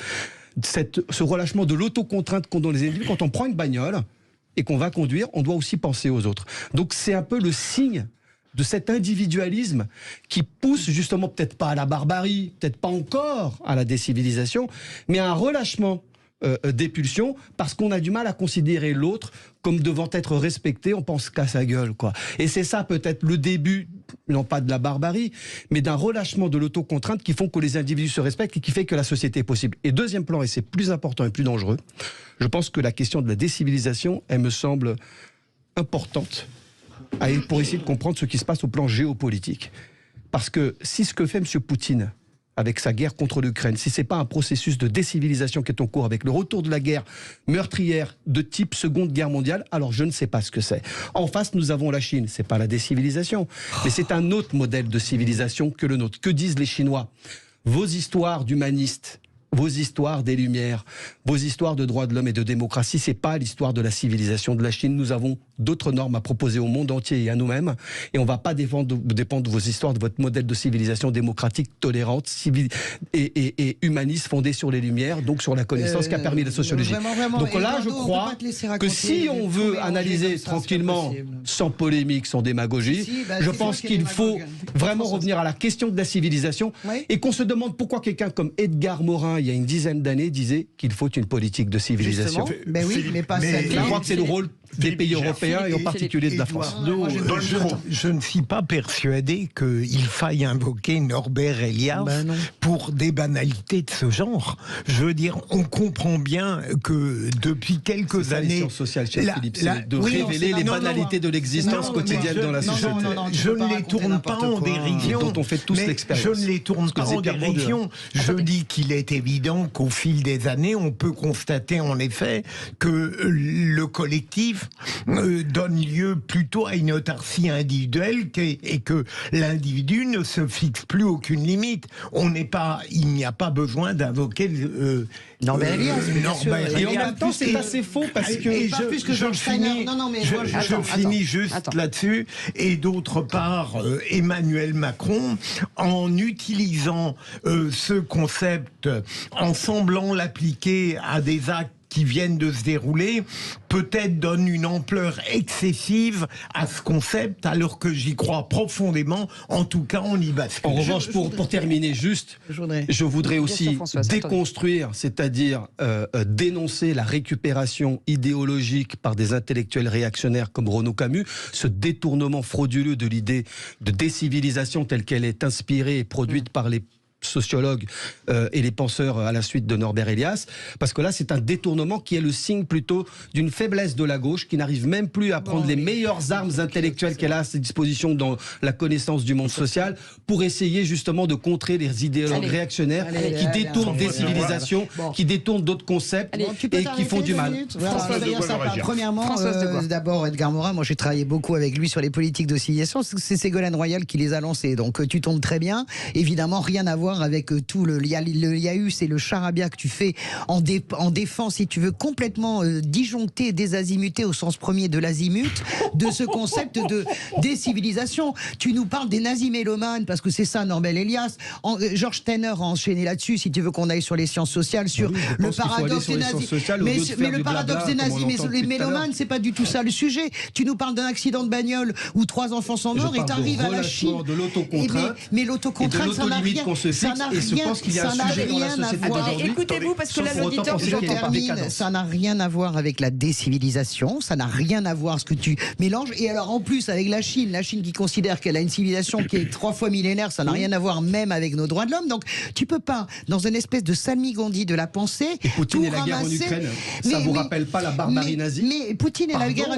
Ce relâchement de l'autocontrainte qu'ont les individus. Quand on prend une bagnole et qu'on va conduire, on doit aussi penser aux autres. Donc c'est un peu le signe de cet individualisme qui pousse justement, peut-être pas à la barbarie, peut-être pas encore à la décivilisation, mais à un relâchement des pulsions, parce qu'on a du mal à considérer l'autre comme devant être respecté, on pense qu'à sa gueule, quoi. Et c'est ça peut-être le début, non pas de la barbarie, mais d'un relâchement de l'autocontrainte qui font que les individus se respectent et qui fait que la société est possible. Et deuxième plan, et c'est plus important et plus dangereux, je pense que la question de la décivilisation, elle me semble importante pour essayer de comprendre ce qui se passe au plan géopolitique. Parce que si ce que fait M. Poutine avec sa guerre contre l'Ukraine, si ce n'est pas un processus de décivilisation qui est en cours avec le retour de la guerre meurtrière de type Seconde Guerre mondiale, alors je ne sais pas ce que c'est. En face, nous avons la Chine. Ce n'est pas la décivilisation, mais c'est un autre modèle de civilisation que le nôtre. Que disent les Chinois ? Vos histoires d'humanistes, vos histoires des Lumières, vos histoires de droits de l'homme et de démocratie, c'est pas l'histoire de la civilisation de la Chine. Nous avons d'autres normes à proposer au monde entier et à nous-mêmes, et on va pas dépendre de vos histoires, de votre modèle de civilisation démocratique, tolérante, et humaniste, fondée sur les Lumières, donc sur la connaissance qui a permis la sociologie. Vraiment. Donc là, je crois que si on veut analyser tranquillement, sans polémique, sans démagogie, je pense qu'il faut vraiment revenir à la question de la civilisation, et qu'on se demande pourquoi quelqu'un comme Edgar Morin, il y a une dizaine d'années, disait qu'il faut une politique de civilisation. Mais oui, mais pas celle-là. Je crois que c'est le rôle des pays européens et en particulier de la France. Je ne suis pas persuadé qu'il faille invoquer Norbert Elias pour des banalités de ce genre. Je veux dire, on comprend bien que depuis quelques années... C'est sciences sociales, cher Philippe, c'est de révéler les banalités de l'existence quotidienne dans la société. Je ne les tourne pas en dérision. Dont on fait tous l'expérience. Je ne les tourne pas en dérision. Je dis qu'il est évident qu'au fil des années, on peut constater en effet que le collectif donne lieu plutôt à une autarcie individuelle et que l'individu ne se fixe plus aucune limite. Il n'y a pas besoin d'invoquer Norbert Elias. Et en même temps, c'est assez faux parce que je finis juste là-dessus. Et d'autre part, Emmanuel Macron, en utilisant ce concept, en semblant l'appliquer à des actes qui viennent de se dérouler, peut-être donne une ampleur excessive à ce concept, alors que j'y crois profondément. En tout cas, on y bascule. En revanche, pour terminer juste, je voudrais aussi déconstruire, c'est-à-dire dénoncer la récupération idéologique par des intellectuels réactionnaires comme Renaud Camus, ce détournement frauduleux de l'idée de décivilisation telle qu'elle est inspirée et produite par les sociologues et les penseurs à la suite de Norbert Elias, parce que là c'est un détournement qui est le signe plutôt d'une faiblesse de la gauche qui n'arrive même plus à prendre les meilleures armes intellectuelles qu'elle a à ses dispositions dans la connaissance du monde social pour essayer justement de contrer les idéologues réactionnaires qui détournent des civilisations, qui détournent d'autres concepts et qui font du mal. Premièrement, d'abord Edgar Morin, moi j'ai travaillé beaucoup avec lui sur les politiques de civilisation, c'est Ségolène Royal qui les a lancées, donc tu tombes très bien, évidemment rien à voir avec tout le yaïus et le charabia que tu fais en défense, si tu veux, complètement disjoncté, désazimuté au sens premier de l'azimut, de ce concept de décivilisation. Tu nous parles des nazis mélomanes, parce que c'est ça Norbert Elias. Georges Steiner a enchaîné là-dessus, si tu veux qu'on aille sur les sciences sociales, sur le paradoxe des nazis. Mais le paradoxe des nazis, mais les mélomanes, c'est pas du tout ça le sujet. Tu nous parles d'un accident de bagnole où 3 enfants sont morts et t'arrives à la Chine. De l'autocontrainte, mais l'autocontrainte, ça n'a rien. Et je pense qu'il y a un sujet dans la société d'aujourd'hui. Écoutez-vous, parce que là, l'auditeur, ça n'a rien à voir avec la décivilisation, ça n'a rien à voir ce que tu mélanges. Et alors, en plus, avec la Chine qui considère qu'elle a une civilisation qui est 3 fois millénaire, ça n'a rien à voir même avec nos droits de l'homme. Donc, tu peux pas, dans une espèce de salmigondis de la pensée, et Poutine et la guerre en Ukraine, ça vous rappelle pas la barbarie nazie? Mais Poutine et la guerre...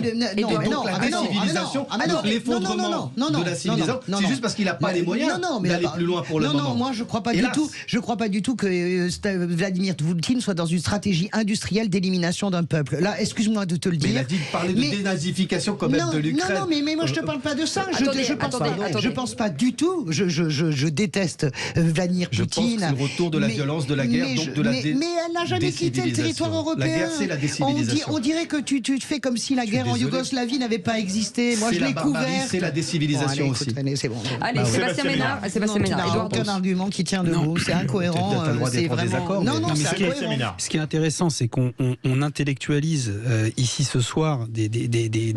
l'effondrement de la civilisation, c'est juste parce qu'il n'a pas les moyens d'aller plus loin pour le moment. Non, moi je crois pas du tout. Je crois pas du tout que Vladimir Poutine soit dans une stratégie industrielle d'élimination d'un peuple. Là, excuse-moi de te le dire. Il a dit de parler de dénazification quand même de l'Ukraine. Non, mais moi je te parle pas de ça. Je pense pas du tout. Je déteste Vladimir Poutine. Je pense que c'est le retour de la violence, de la guerre, donc de la décivilisation. Mais elle n'a jamais quitté le territoire européen. La guerre, c'est la décivilisation. On dirait que tu fais comme si la guerre en Yougoslavie n'avait pas existé. Moi, je l'ai couvert. C'est la décivilisation aussi. C'est bon. Allez, Sébastien Ménard. Il n'y a aucun argument qui tient debout. C'est incohérent. C'est vraiment. Non, c'est incohérent. Ce qui est intéressant, c'est qu'on intellectualise ici ce soir des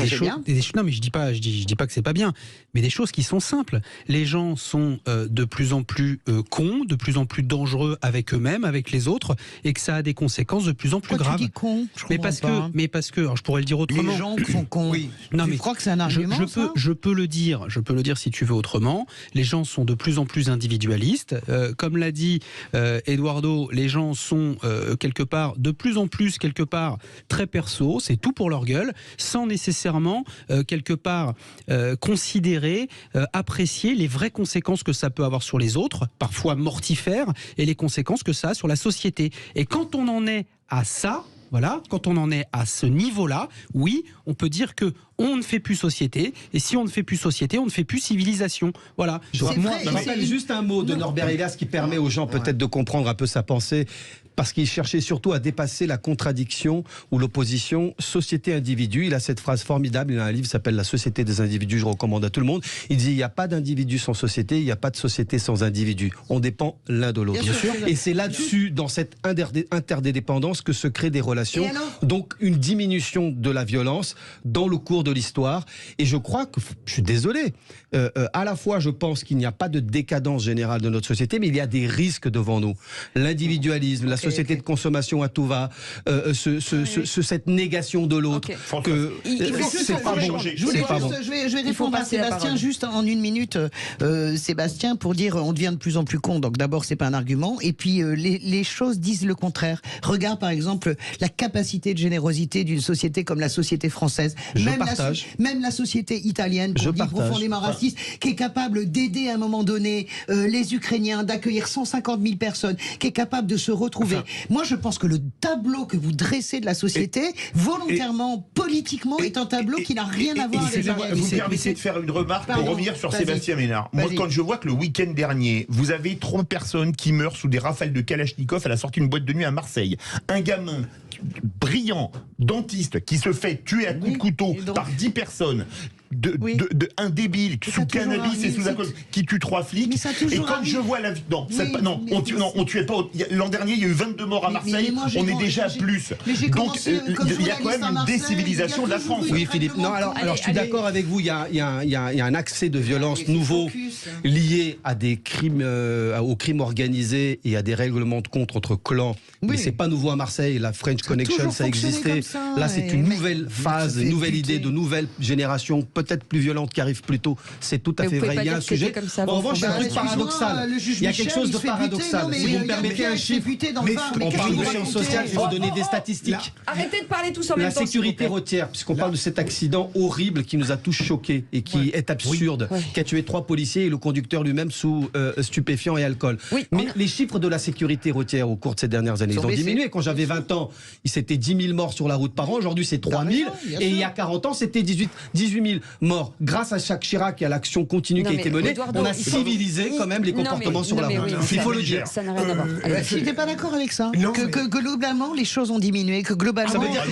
choses. Non, mais je dis pas que c'est pas bien, mais des choses qui sont simples. Les gens sont de plus en plus cons, de plus en plus dangereux avec eux-mêmes, avec les autres, et que ça a des conséquences de plus en plus graves. Tu dis con, mais parce que, alors je pourrais le dire autrement. Les gens sont cons. Oui. Non, tu crois que c'est un argument je peux le dire si tu veux autrement. Les gens sont de plus en plus individualistes. comme l'a dit Eduardo, les gens sont quelque part, de plus en plus quelque part, très perso, c'est tout pour leur gueule, sans nécessairement quelque part considérer, apprécier les vraies conséquences que ça peut avoir sur les autres, parfois mortifères, et les conséquences que ça a sur la société. Et quand on en est à ça, voilà, quand on en est à ce niveau-là, oui, on peut dire que on ne fait plus société, et si on ne fait plus société, on ne fait plus civilisation. Voilà. Je rappelle juste un mot de Norbert Elias qui permet aux gens peut-être de comprendre un peu sa pensée, parce qu'il cherchait surtout à dépasser la contradiction ou l'opposition société-individu. Il a cette phrase formidable, il a un livre qui s'appelle La société des individus, je recommande à tout le monde. Il dit, il n'y a pas d'individu sans société, il n'y a pas de société sans individu. On dépend l'un de l'autre. Et c'est là-dessus, dans cette interdépendance, que se créent des relations. Donc une diminution de la violence dans le cours de l'histoire. Et je crois que, je suis désolé, à la fois je pense qu'il n'y a pas de décadence générale de notre société, mais il y a des risques devant nous. L'individualisme, la société de consommation à tout va, cette négation de l'autre, que c'est pas bon. Je vais répondre à Sébastien juste en une minute. Sébastien, pour dire on devient de plus en plus con. Donc d'abord c'est pas un argument, et puis les choses disent le contraire. Regarde par exemple la capacité de générosité d'une société comme la société française, même la société italienne, pour dire profondément raciste, qui est capable d'aider à un moment donné les Ukrainiens, d'accueillir 150 000 personnes, qui est capable de se retrouver. Moi, je pense que le tableau que vous dressez de la société, volontairement, politiquement, est un tableau qui n'a rien à voir avec la réalité. Vous me permettez de faire une remarque pour revenir sur Sébastien Ménard. Moi, quand je vois que le week-end dernier, vous avez 3 personnes qui meurent sous des rafales de Kalachnikov à la sortie d'une boîte de nuit à Marseille, un gamin brillant, dentiste, qui se fait tuer à coups de couteau par 10 personnes, un débile sous cannabis et sous alcool qui tue 3 flics. Et quand je vois la vie, on tuait pas. L'an dernier, il y a eu 22 morts à Marseille. On est déjà à plus. Donc il y a quand même une décivilisation de la France. Oui, Philippe. Non, alors je suis d'accord avec vous. Il y a un accès de violence nouveau lié à des crimes, aux crimes organisés et à des règlements de compte entre clans. Mais c'est pas nouveau à Marseille. La French Connection, ça existait. Là, c'est une nouvelle phase, une nouvelle idée, de nouvelle génération, peut-être plus violente, qui arrive plus tôt. C'est tout à fait vrai. Il y a un sujet. En revanche, il y a un truc paradoxal. Il y a quelque chose de paradoxal. Si vous me permettez un chiffre, on parle de sciences sociales, je vais vous donner des statistiques. Arrêtez de parler tous en même temps. La sécurité routière, puisqu'on parle de cet accident horrible qui nous a tous choqués et qui est absurde, qui a tué 3 policiers et le conducteur lui-même sous stupéfiants et alcool. Mais les chiffres de la sécurité routière au cours de ces dernières années, ils ont diminué. Quand j'avais 20 ans, c'était 10 000 morts sur la route par an. Aujourd'hui, c'est 3 000. Et il y a 40 ans, c'était 18 000 morts. Grâce à Jacques Chirac et à l'action continue qui a été menée, on a civilisé quand même les comportements sur la route. Il faut le dire. Ça n'a rien à voir. Je n'étais pas d'accord avec ça. Que globalement, les choses ont diminué. Que globalement, ça veut dire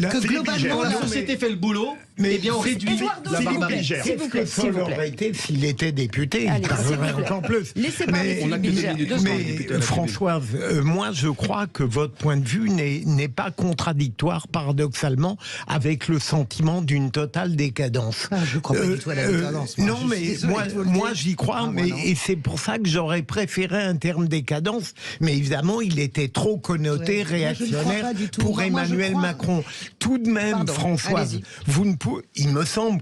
que globalement, la société fait le boulot. Mais bien, on réduit la barbarie. Qu'est-ce que ça aurait été s'il était député? Il parlerait encore plus. Mais Françoise, moi je crois que votre point de vue n'est pas contradictoire, paradoxalement, avec le sentiment d'une totale décadence. Je ne crois pas du tout à la décadence. Non, mais moi j'y crois, et c'est pour ça que j'aurais préféré un terme décadence, mais évidemment il était trop connoté réactionnaire pour Emmanuel Macron. Tout de même, Françoise, il me semble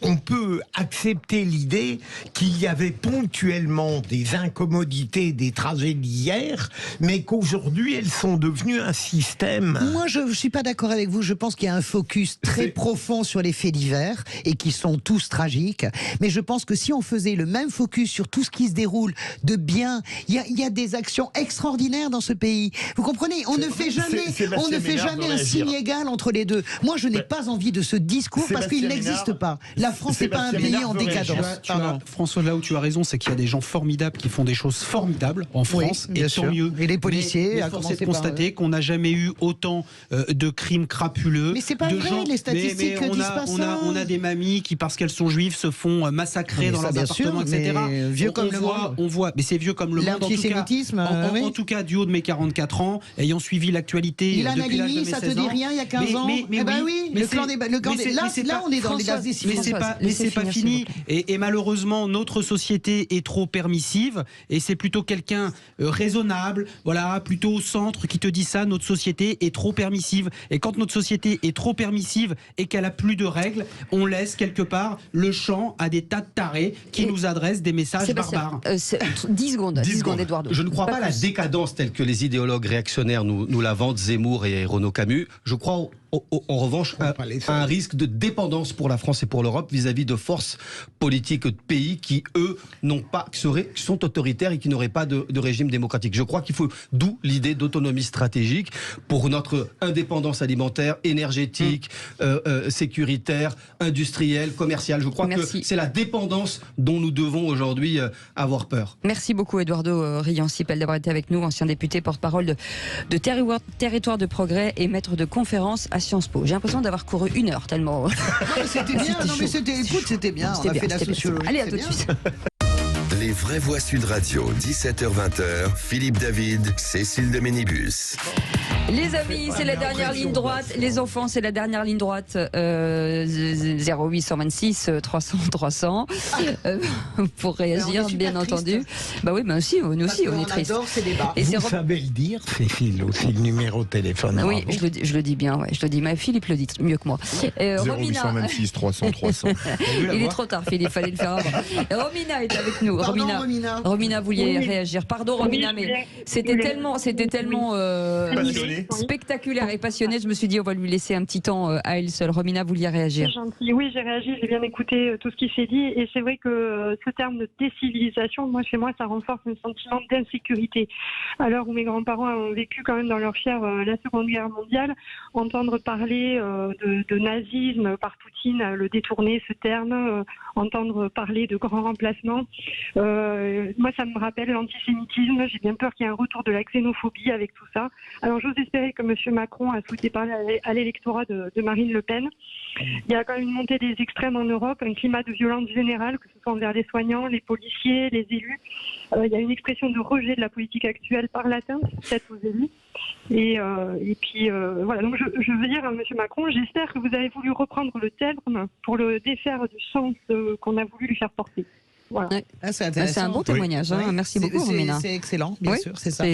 on peut accepter l'idée qu'il y avait ponctuellement des incommodités, des tragédies hier, mais qu'aujourd'hui elles sont devenues un système. Moi, je ne suis pas d'accord avec vous. Je pense qu'il y a un focus très profond sur les faits divers et qui sont tous tragiques. Mais je pense que si on faisait le même focus sur tout ce qui se déroule de bien, il y a des actions extraordinaires dans ce pays. Vous comprenez? On ne fait jamais un signe égal entre les deux. Moi, je n'ai pas envie de ce discours parce qu'il n'existe pas. La France n'est pas un pays en décadence. François, là où tu as raison, c'est qu'il y a des gens formidables qui font des choses formidables en France, et tant mieux. Et les policiers, force est de constater qu'on n'a jamais eu autant de crimes crapuleux. Mais c'est pas vrai, les statistiques disent pas ça. On a des mamies qui, parce qu'elles sont juives, se font massacrer dans leurs appartements, etc. Vieux comme le monde. On voit, mais c'est vieux comme le monde. L'antisémitisme. En tout cas, du haut de mes 44 ans, ayant suivi l'actualité depuis l'âge de mes 16 ans. Ça te dit rien il y a 15 ans? Eh ben oui, le clan des... Là, on est dans les mais c'est pas fini. Et malheureusement, notre société est trop permissive. Et c'est plutôt quelqu'un raisonnable, voilà, plutôt au centre, qui te dit ça. Notre société est trop permissive. Et quand notre société est trop permissive et qu'elle a plus de règles, règle, on laisse quelque part le champ à des tas de tarés qui nous adressent des messages barbares. 10 secondes, Eduardo. Je ne crois pas à la décadence telle que les idéologues réactionnaires nous la vantent, Zemmour et Renaud Camus. Je crois en revanche à un risque de dépendance pour la France et pour l'Europe vis-à-vis de forces politiques de pays qui, eux, sont autoritaires et qui n'auraient pas de régime démocratique. Je crois qu'il faut, d'où l'idée d'autonomie stratégique pour notre indépendance alimentaire, énergétique, sécuritaire, industrielle, commerciale. Je crois que c'est la dépendance dont nous devons aujourd'hui avoir peur. Merci beaucoup Eduardo Riancipel d'avoir été avec nous, ancien député, porte-parole de Territoire de Progrès et maître de conférence à Sciences Po. J'ai l'impression d'avoir couru 1 heure tellement. C'était bien, non mais c'était bien. On a fait la sociologie. Allez, à tout de suite. Les vraies voix Sud Radio, 17h-20h, Philippe David, Cécile de Ménibus. Les amis, c'est la dernière ligne droite. Les enfants, c'est la dernière ligne droite. 0826 300 300 pour réagir, bien entendu. Bah oui, aussi, nous aussi, on est tristes. Ces débats. Vous savez le dire, Cécile, aussi le numéro de téléphone. Oui, je le dis bien. Ouais, je le dis. Mais Philippe le dit mieux que moi. 0826 300 300. Il est trop tard, Philippe. Fallait le faire avant. Romina est avec nous. Romina, vous vouliez réagir. Pardon, Romina, mais c'était tellement spectaculaire et passionné. Je me suis dit, on va lui laisser un petit temps à elle seule. Romina, vous vouliez réagir? C'est gentil. Oui, j'ai réagi. J'ai bien écouté tout ce qui s'est dit. Et c'est vrai que ce terme de décivilisation, chez moi, ça renforce un sentiment d'insécurité. À l'heure où mes grands-parents ont vécu quand même dans leur chair la Seconde Guerre mondiale, entendre parler de nazisme par Poutine, le détourner, ce terme, entendre parler de grand remplacement, moi, ça me rappelle l'antisémitisme. J'ai bien peur qu'il y ait un retour de la xénophobie avec tout ça. Alors, j'ose espérer que M. Macron a souhaité parler à l'électorat de Marine Le Pen. Il y a quand même une montée des extrêmes en Europe, un climat de violence générale, que ce soit envers les soignants, les policiers, les élus. Il y a une expression de rejet de la politique actuelle par l'atteinte faite aux élus. Et puis, voilà. Donc, je veux dire à M. Macron, j'espère que vous avez voulu reprendre le terme pour le défaire du sens qu'on a voulu lui faire porter. Voilà. C'est un bon témoignage. Oui. Merci beaucoup, Romina. C'est excellent, bien sûr, c'est ça.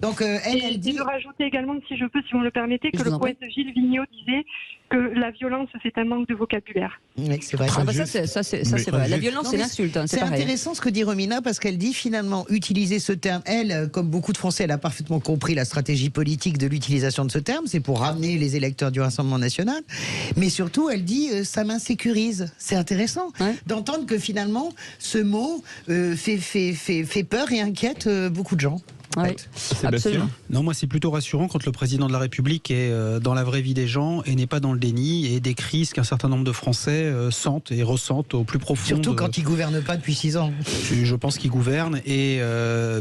Donc, elle dit. Et de rajouter également, si je peux, si vous me le permettez, que le poète Gilles Vigneault disait que la violence, c'est un manque de vocabulaire. Oui, c'est vrai. Ça, c'est vrai. La violence, c'est l'insulte. C'est intéressant ce que dit Romina, parce qu'elle dit finalement utiliser ce terme. Elle, comme beaucoup de Français, elle a parfaitement compris la stratégie politique de l'utilisation de ce terme. C'est pour ramener les électeurs du Rassemblement national. Mais surtout, elle dit ça m'insécurise. C'est intéressant d'entendre que finalement, ce mot fait peur et inquiète beaucoup de gens. Oui, absolument. Non, moi c'est plutôt rassurant quand le président de la République est dans la vraie vie des gens et n'est pas dans le déni et décrit ce qu'un certain nombre de Français sentent et ressentent au plus profond. Surtout quand il ne gouverne pas depuis 6 ans. Je pense qu'il gouverne et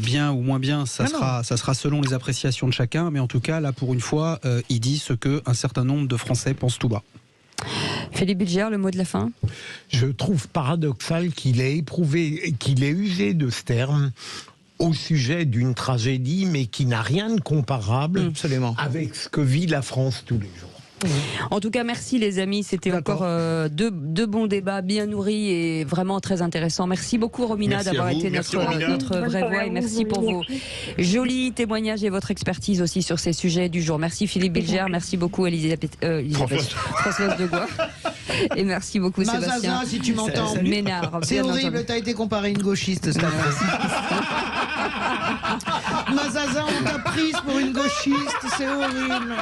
bien ou moins bien, ça sera selon les appréciations de chacun, mais en tout cas là pour une fois, il dit ce qu'un certain nombre de Français pensent tout bas. Philippe Bilger, le mot de la fin. Je trouve paradoxal qu'il ait usé de ce terme au sujet d'une tragédie, mais qui n'a rien de comparable avec ce que vit la France tous les jours. En tout cas, merci les amis. C'était encore deux bons débats bien nourris et vraiment très intéressants. Merci beaucoup Romina d'avoir été notre vraie voix et merci pour vos jolis témoignages et votre expertise aussi sur ces sujets du jour. Merci Philippe Bilger, merci beaucoup Françoise Degois. Et merci beaucoup Sébastien. Si tu m'entends. Ménard. C'est horrible, t'as été comparé à une gauchiste cet Mazaza, on t'a prise pour une gauchiste, c'est horrible.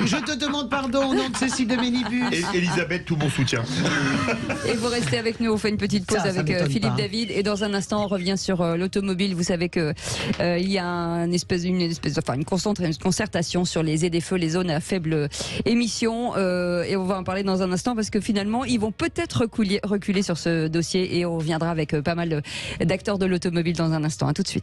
Je te demande pardon au nom de Cécile de Ménibus. Et Elisabeth, tout mon soutien. Et vous restez avec nous, on fait une petite pause avec Philippe David et dans un instant on revient sur l'automobile. Vous savez que il y a une concertation sur les ZFE, les zones à faible émission, et on va en parler dans un instant parce que finalement ils vont peut-être reculer sur ce dossier et on reviendra avec pas mal d'acteurs de l'automobile dans un instant. À tout de suite.